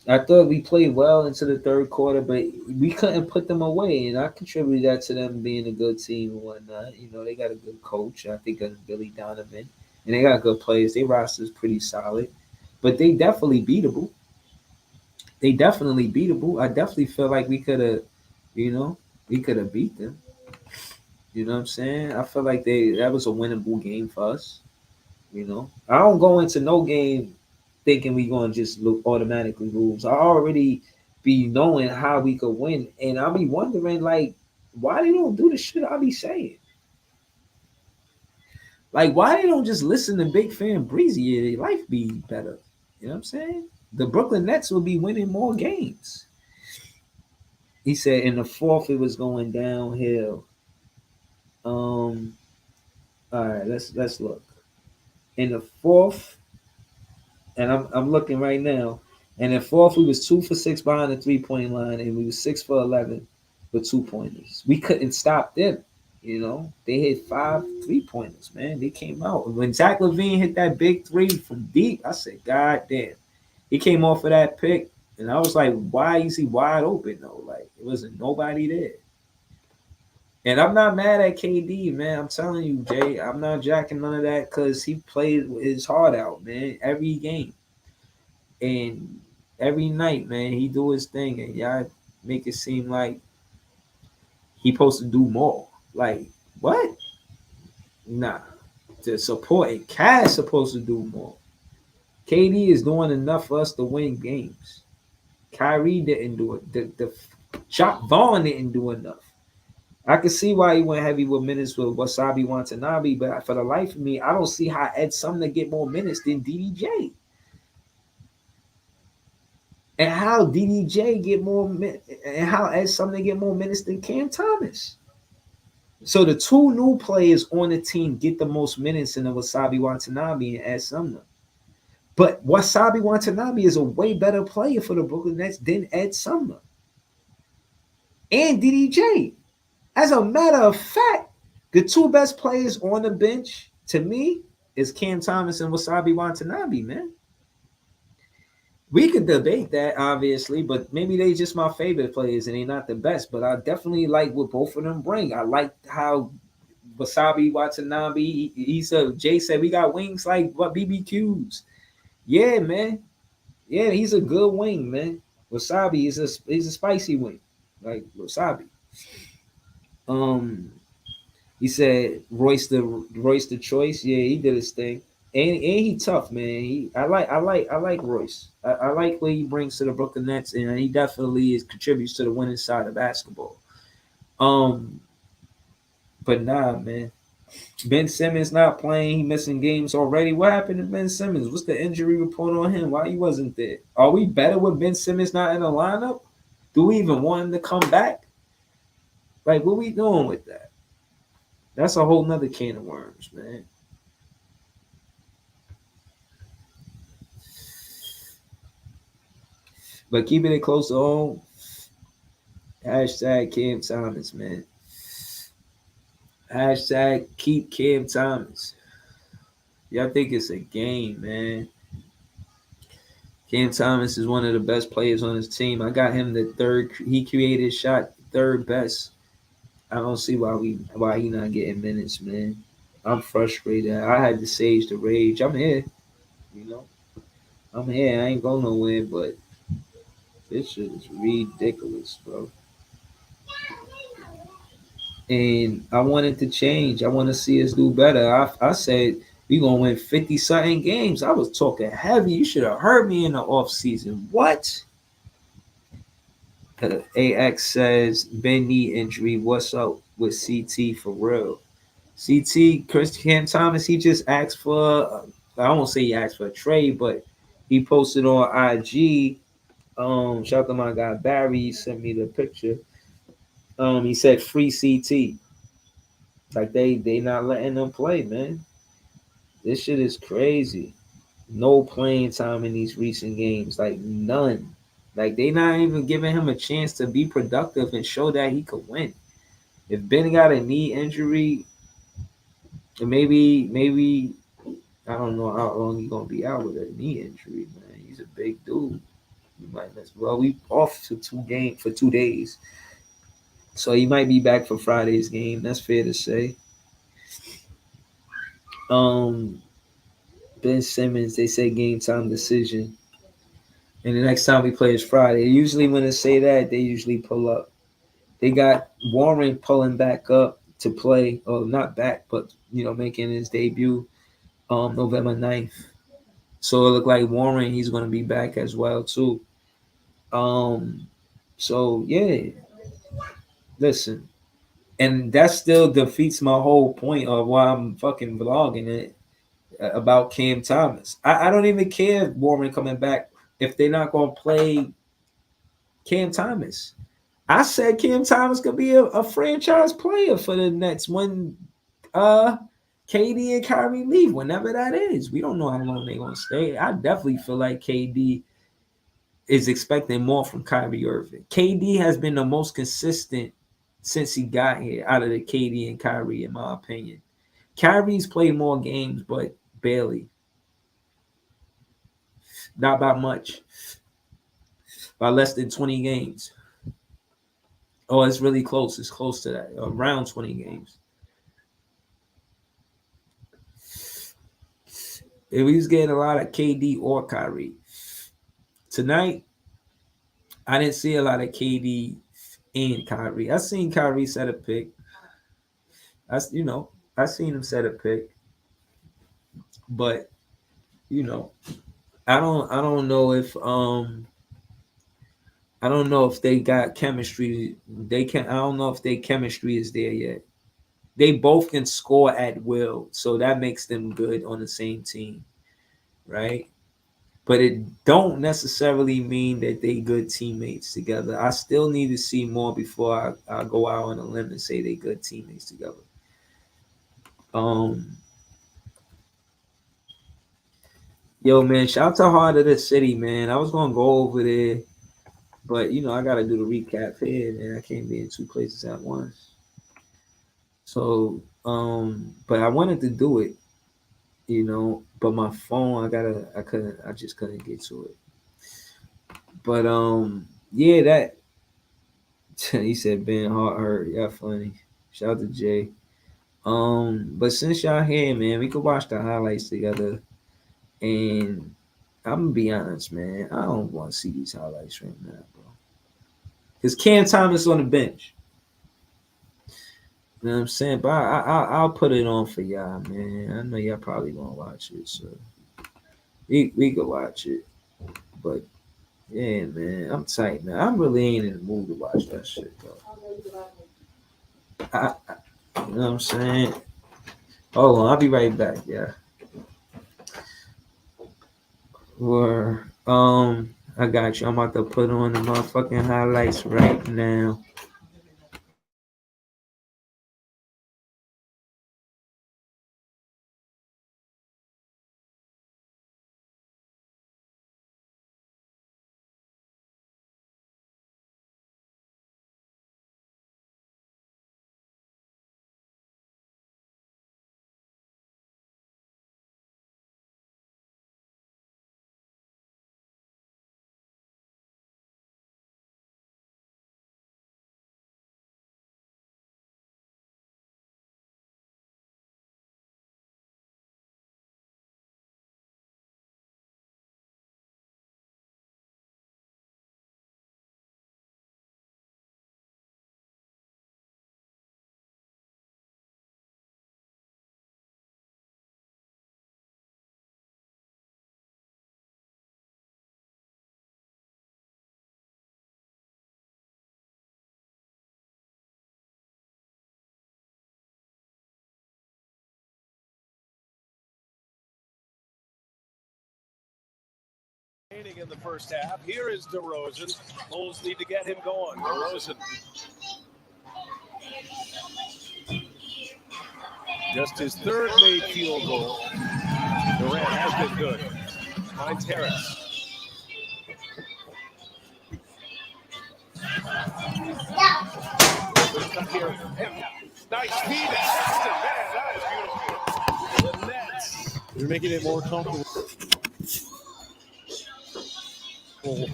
I thought we played well into the third quarter, but we couldn't put them away, and I contributed that to them being a good team and whatnot. They got a good coach. I think of Billy Donovan, and they got good players. Their roster is pretty solid, but they definitely beatable. I definitely feel like we could have, we could have beat them. You know what I'm saying? I feel like that was a winnable game for us. I don't go into no game thinking we gonna just automatically lose. I already be knowing how we could win, and I'll be wondering like why they don't do the shit I be saying. Like why they don't just listen to Big Fan Breezy? Their life be better. You know what I'm saying? The Brooklyn Nets will be winning more games. He said in the fourth it was going downhill. All right, let's look. In the fourth, and I'm looking right now. And in fourth, we was 2 for 6 behind the 3-point line, and we was 6 for 11 with 2-pointers. We couldn't stop them. They hit 5 3-pointers, man. They came out. When Zach LaVine hit that big 3 from deep, I said, God damn. He came off of that pick, and I was like, why is he wide open, though? Like, it wasn't nobody there. And I'm not mad at KD, man. I'm telling you, Jay, I'm not jacking none of that because he played his heart out, man, every game. And every night, man, he do his thing, and y'all make it seem like he supposed to do more. Like, what? Nah. The support and Cash supposed to do more. KD is doing enough for us to win games. Kyrie didn't do it. The Jacque Vaughn didn't do enough. I can see why he went heavy with minutes with Wasabi Watanabe, but for the life of me, I don't see how Ed Sumner get more minutes than DDJ. And how DDJ get more and how Ed Sumner get more minutes than Cam Thomas. So the two new players on the team get the most minutes in the Wasabi Watanabe and Ed Sumner. But Wasabi Watanabe is a way better player for the Brooklyn Nets than Ed Sumner and DDJ. As a matter of fact, the two best players on the bench to me is Cam Thomas and Wasabi Watanabe, man. We could debate that, obviously, but maybe they just my favorite players and they're not the best. But I definitely like what both of them bring. I like how Wasabi Watanabe, he said, Jay said, we got wings like what BBQs. Yeah, man. Yeah, he's a good wing, man. Wasabi is he's a spicy wing, like Wasabi. Um, he said Royce the choice. Yeah, he did his thing, and he tough, man. I like Royce. I like what he brings to the Brooklyn Nets, and he definitely contributes to the winning side of basketball. Um, but nah, man. Ben Simmons not playing. He missing games already. What happened to Ben Simmons? What's the injury report on him? Why he wasn't there? Are we better with Ben Simmons not in the lineup? Do we even want him to come back? Like, what we doing with that? That's a whole nother can of worms, man. But keeping it close to home, hashtag Cam Thomas, man. Hashtag keep Cam Thomas. Y'all think it's a game, man. Cam Thomas is one of the best players on his team. I got him the third. He created shot third best. I don't see why he not getting minutes, man. I'm frustrated. I had to sage the rage. I'm here, you know. I'm here. I ain't going nowhere, but this shit is ridiculous, bro. And I wanted to change. I want to see us do better. I said we gonna win 50 something games. I was talking heavy. You should have heard me in the off season. What? AX says Ben knee injury. What's up with CT for real? CT Chris Cam Thomas. He just asked for. I won't say he asked for a trade, but he posted on IG. Shout out to my guy Barry. He sent me the picture. He said free CT. Like they not letting them play, man. This shit is crazy. No playing time in these recent games, like none. Like they not even giving him a chance to be productive and show that he could win. If Ben got a knee injury, maybe I don't know how long he's gonna be out with a knee injury, man. He's a big dude. He might miss. Well, we off to 2 games for 2 days, so he might be back for Friday's game. That's fair to say. Um, Ben Simmons, they say game time decision. And the next time we play is Friday. Usually when they say that, they usually pull up. They got Warren pulling back up to play, or not back, but making his debut November 9th. So it looked like Warren, he's gonna be back as well too. Um so yeah, listen. And that still defeats my whole point of why I'm fucking vlogging it about Cam Thomas. I don't even care if Warren coming back if they're not gonna play Cam Thomas. I said Cam Thomas could be a franchise player for the Nets when uh KD and Kyrie leave, whenever that is. We don't know how long they're gonna stay. I definitely feel like KD is expecting more from Kyrie Irving. KD has been the most consistent since he got here out of the KD and Kyrie, in my opinion. Kyrie's played more games, but barely. Not by much. By less than 20 games. Oh, it's really close. It's close to that. Around 20 games. If we was getting a lot of KD or Kyrie. Tonight, I didn't see a lot of KD and Kyrie. I seen Kyrie set a pick. I seen him set a pick. But, you know, I don't know if I don't know if they got chemistry. I don't know if their chemistry is there yet. They both can score at will, so that makes them good on the same team, right? But it don't necessarily mean that they good teammates together. I still need to see more before I go out on a limb and say they good teammates together. Um, Yo, man, shout out to Heart of the City, man. I was gonna go over there, but I gotta do the recap here, man. I can't be in two places at once. So, but I wanted to do it, but my phone, I just couldn't get to it. But yeah, that he said Ben Hart hurt. Yeah, funny. Shout out to Jay. But since y'all here, man, we could watch the highlights together. And I'm gonna be honest, man. I don't want to see these highlights right now, bro. Because Cam Thomas on the bench. You know what I'm saying? But I'll put it on for y'all, man. I know y'all probably won't watch it, so we could watch it. But yeah, man, I'm tight, man. I really ain't in the mood to watch that shit, though. You know what I'm saying? Hold on, I'll be right back, yeah. Or I got you. I'm about to put on the motherfucking highlights right now. In the first half. Here is DeRozan. Bulls need to get him going. DeRozan. Just his third made field goal. Durant has been good. Finds Harris. Cut here. Nice feed. Man, that is beautiful. The Nets. You're making it more comfortable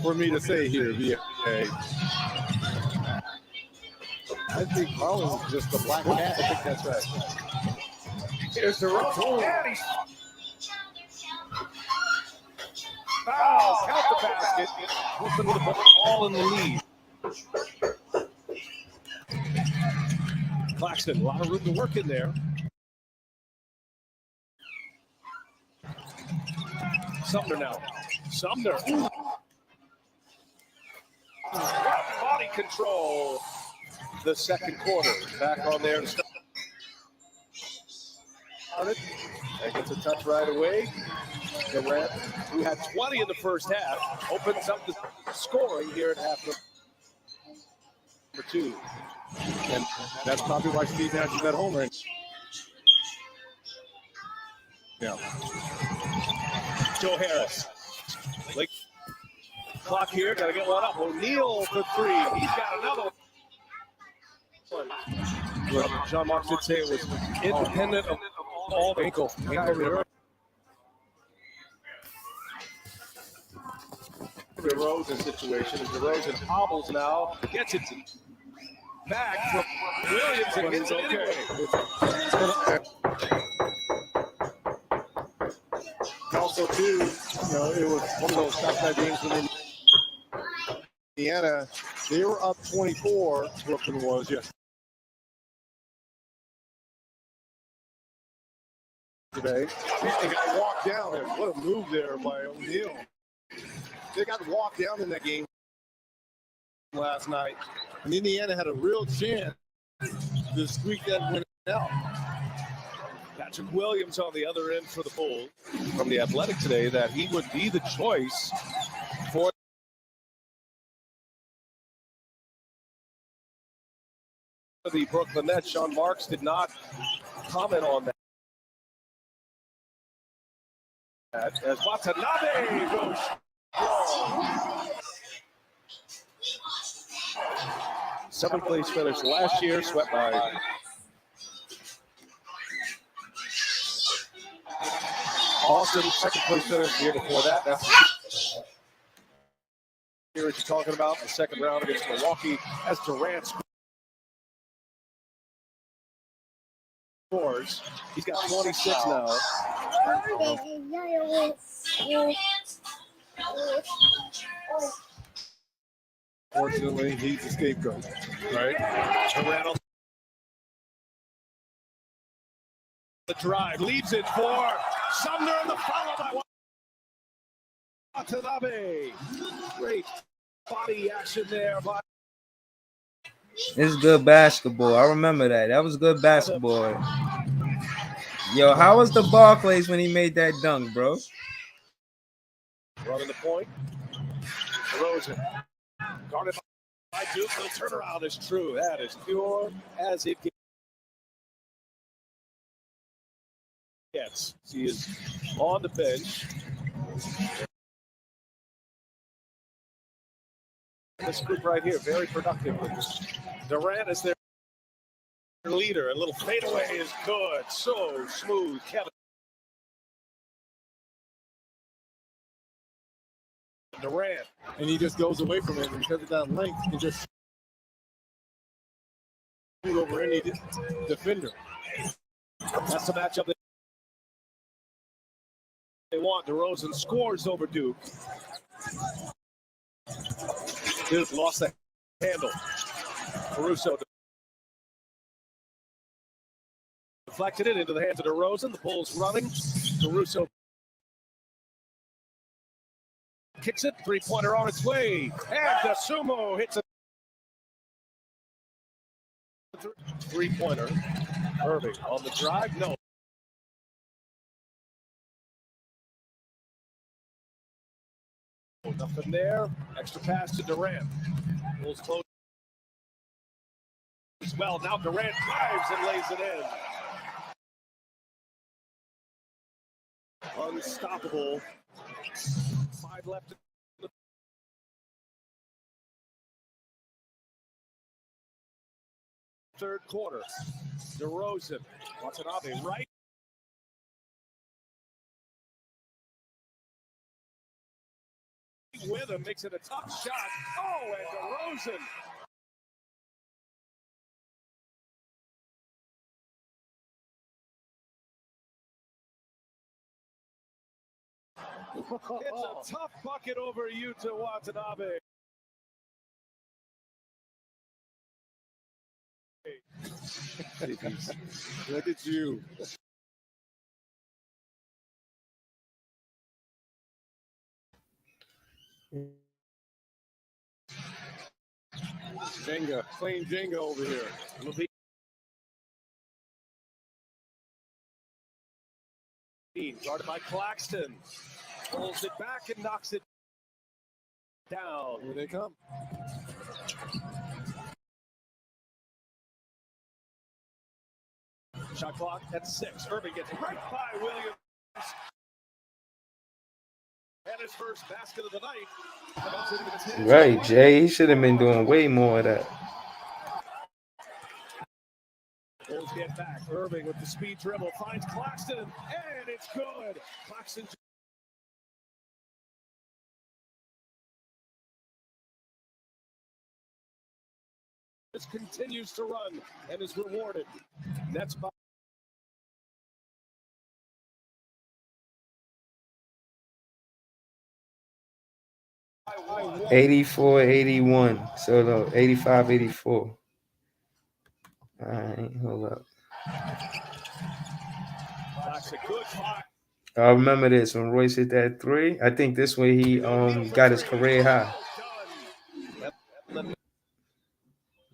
for me to say here, VA. I think Harlan's just a black cat. I think that's right. Here's the rope. Foul. Count the basket. Brooklyn with the ball in the lead. Claxton, a lot of room to work in there. Sumner now. Sumner. Body control. The second quarter. Back on there to start. That gets a touch right away. Durant, who had 20 in the first half, opens up the scoring here at half number 2. And that's probably why Steve Nash is at home right now. Joe Harris. Late clock here, got to get one up. O'Neal for 3. He's got another one. Well, John Marks did say it was independent of all ankle. DeRozan situation. DeRozan hobbles now, gets it back from Williams and gets it anyway. Also, too, it was one of those top games when Indiana, they were up 24. Brooklyn was, yes. Today, they got walked down there. What a move there by O'Neal. They got walked down in that game last night. And Indiana had a real chance to squeak that win out. Patrick Williams on the other end for the Bulls from the Athletic today that he would be the choice for the Brooklyn Nets. Sean Marks did not comment on that. As Watanabe goes strong. 7th place finish last year, swept by Austin. 2nd place finish the year before that. That's the year you're talking about. The 2nd round against Milwaukee as Durant scores. He's got 26 now. Fortunately, he's the scapegoat, right? Durant the drive leads it for Sumner and the follow by Watanabe. Great body action there by It's good basketball. I remember that. That was good basketball. Yo, how was the Barclays when he made that dunk, bro? running the point. DeRozan guarded by Duke. The turnaround is true. That is pure as it gets. He is on the bench. This group right here, very productive. Durant is their leader. A little fadeaway is good. So smooth. Kevin Durant. And he just goes away from it because of that length. He just over any defender. That's the matchup they want. DeRozan scores over Duke. Duke lost the handle. Caruso deflected it into the hands of DeRozan. The Bulls running. Caruso kicks it. 3-pointer on its way. And the Sumo hits a 3-pointer. Irving on the drive. No. Nothing there. Extra pass to Durant. Bulls close as well. Now Durant drives and lays it in. Unstoppable. 5 left in the 3rd quarter. DeRozan. Watanabe right. With him, makes it a tough shot. Oh, and DeRozan. It's a tough bucket over Yuta Watanabe. Look at you. Jenga, playing Jenga over here. LaVine, guarded by Claxton. Pulls it back and knocks it down. Here they come. Shot clock at 6. Irving gets right by Williams. And his first basket of the night. Right, Jay. He should have been doing way more of that. Bulls get back. Irving with the speed dribble finds Claxton, and it's good. Claxton just continues to run and is rewarded. That's by 84-81. So no, 85-84. All right, hold up. That's a good fight. I remember this when Royce hit that 3. I think this way he got his career high.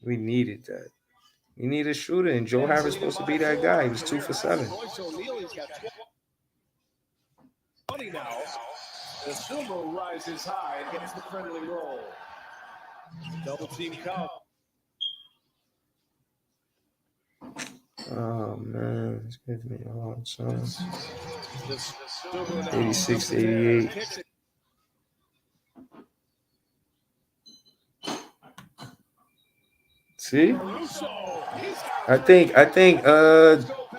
We needed that. We need a shooter, and Joe Harris supposed to be that guy. He was 2 for 7. Royce O'Neal's got 20 now. The Sumo rises high and gets the friendly roll. Double team come. Oh man, it's giving me a hard time. 86 88. See? I think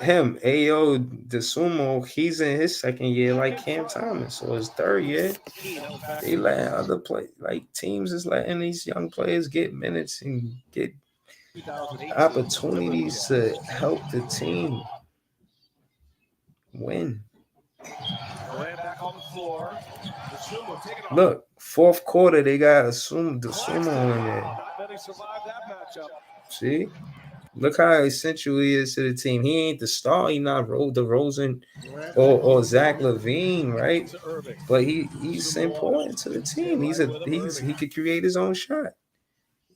him, Ayo DeSumo, he's in his second year like Cam Thomas, or his third year. They let other play like teams is letting these young players get minutes and get opportunities to help the team win. Look, fourth quarter they got DeSumo in there. See? Look how essential he is to the team. He ain't the star. He not DeRozan or Zach LaVine, right? But he's important to the team. He could create his own shot.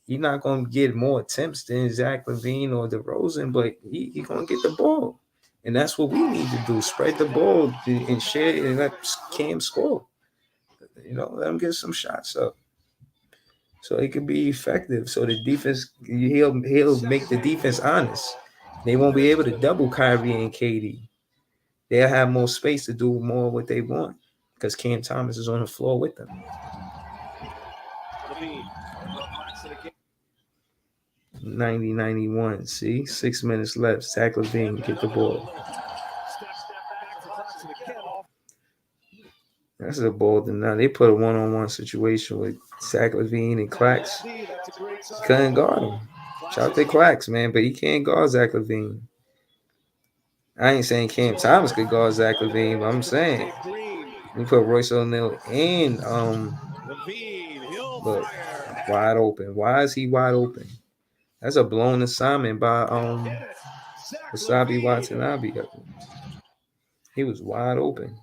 He's not gonna get more attempts than Zach LaVine or DeRozan, but he gonna get the ball, and that's what we need to do: spread the ball and share it and let Cam score. Let him get some shots up, so it could be effective. So the defense, he'll make the defense honest. They won't be able to double Kyrie and KD. They'll have more space to do more what they want because Cam Thomas is on the floor with them. 90-91. See, 6 minutes left. Zach LaVine get the ball. That's a ball to none. They put a one-on-one situation with Zach LaVine and Clax. Couldn't guard him. Shout out to Clax, man, but he can't guard Zach LaVine. I ain't saying Cam Thomas could guard Zach LaVine, but I'm saying we put Royce O'Neal in. Look, wide open. Why is he wide open? That's a blown assignment by Wasabi Watanabe. He was wide open.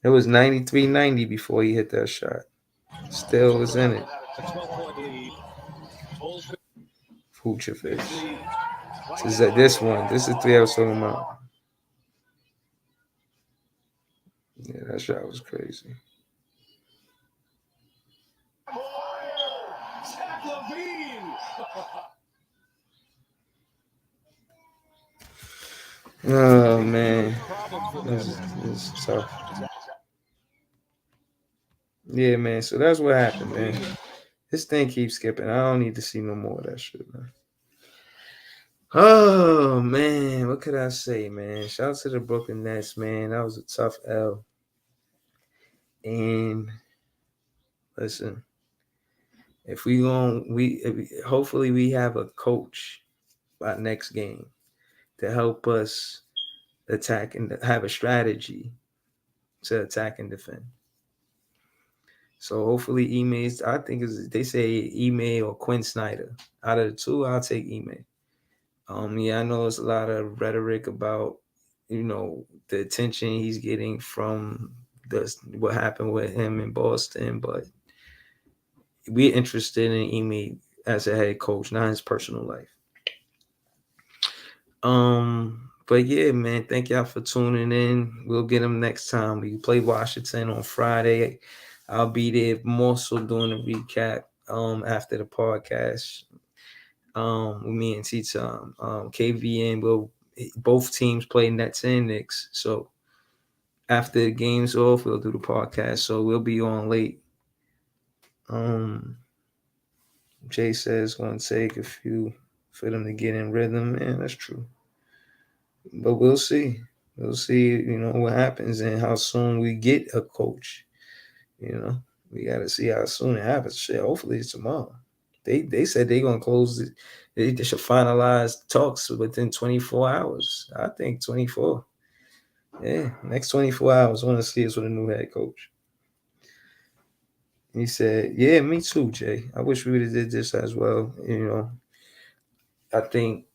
It was 93-90 before he hit that shot. Still was in it. Vucevic. This one. This is 3 I was talking about. Yeah, that shot was crazy. Oh, man. This is tough. Yeah, man. So that's what happened, man. This thing keeps skipping. I don't need to see no more of that shit, man. Oh, man. What could I say, man? Shout out to the Brooklyn Nets, man. That was a tough L. And listen, hopefully we have a coach by next game to help us attack and have a strategy to attack and defend. So hopefully I think they say Ime or Quinn Snyder. Out of the two, I'll take Ime. I know it's a lot of rhetoric about, the attention he's getting from what happened with him in Boston, but we're interested in Ime as a head coach, not his personal life. But yeah, man, thank y'all for tuning in. We'll get them next time. We play Washington on Friday. I'll be there more so doing a recap after the podcast. Me and T-Tom. KVN both teams play Nets and Knicks. So after the game's off, we'll do the podcast. So we'll be on late. Jay says it's gonna take a few for them to get in rhythm, man. That's true. But we'll see. We'll see, what happens and how soon we get a coach. We got to see how soon it happens. Shit, hopefully it's tomorrow. They said they're going to close it. They should finalize talks within 24 hours. I think 24. Yeah, next 24 hours. I want to see us with a new head coach. He said, yeah, me too, Jay. I wish we would have did this as well. I think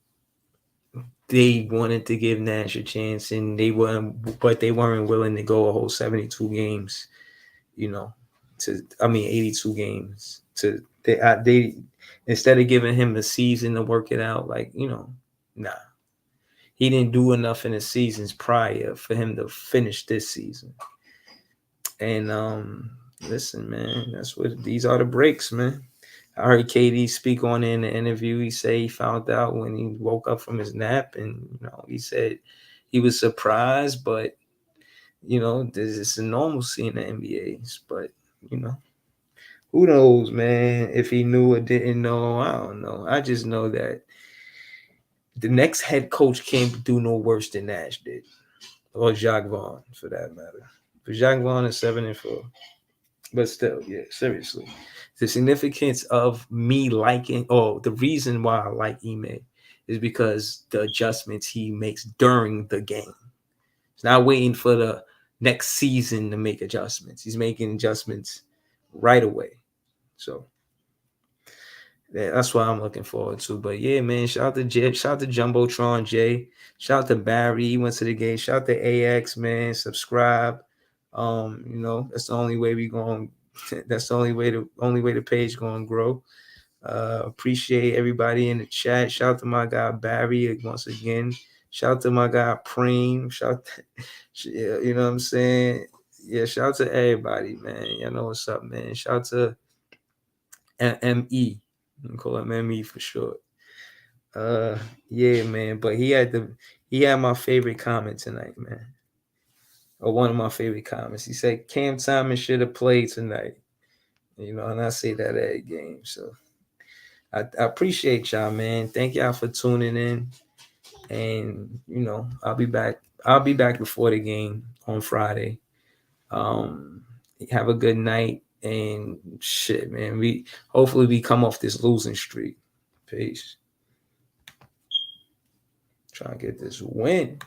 they wanted to give Nash a chance, and they weren't willing to go a whole 72 games, 82 games. They instead of giving him a season to work it out, nah. He didn't do enough in the seasons prior for him to finish this season. And listen, man, these are the breaks, man. I heard KD speak on in the interview. He said he found out when he woke up from his nap, and he said he was surprised, but you know, there's a normalcy in the NBAs. But you know, who knows, man? If he knew or didn't know, I don't know. I just know that the next head coach can't do no worse than Nash did, or Jacques Vaughn, for that matter. But Jacques Vaughn is 7-4. But still, yeah, seriously. The significance of me liking, or the reason why I like Ime is because the adjustments he makes during the game. He's not waiting for the next season to make adjustments. He's making adjustments right away. So yeah, that's what I'm looking forward to. But yeah, man, shout out to Jay, shout out to Jumbotron Jay, shout out to Barry. He went to the game. Shout out to AX, man. Subscribe. You know, that's the only way we going. That's the only way the page going to grow. Appreciate everybody in the chat. Shout out to my guy Barry once again. Shout out to my guy Preem. Shout, you know what I'm saying? Yeah, shout out to everybody, man. Y'all know what's up, man. Shout out to ME. You can call him ME for short. Yeah, man. But he had my favorite comment tonight, man. Or one of my favorite comments. He said Cam Thomas should have played tonight. You know, and I say that at a game. So I appreciate y'all, man. Thank y'all for tuning in. And you know, I'll be back before the game on Friday. Have a good night and shit, man. We hopefully come off this losing streak. Peace. Trying to get this win.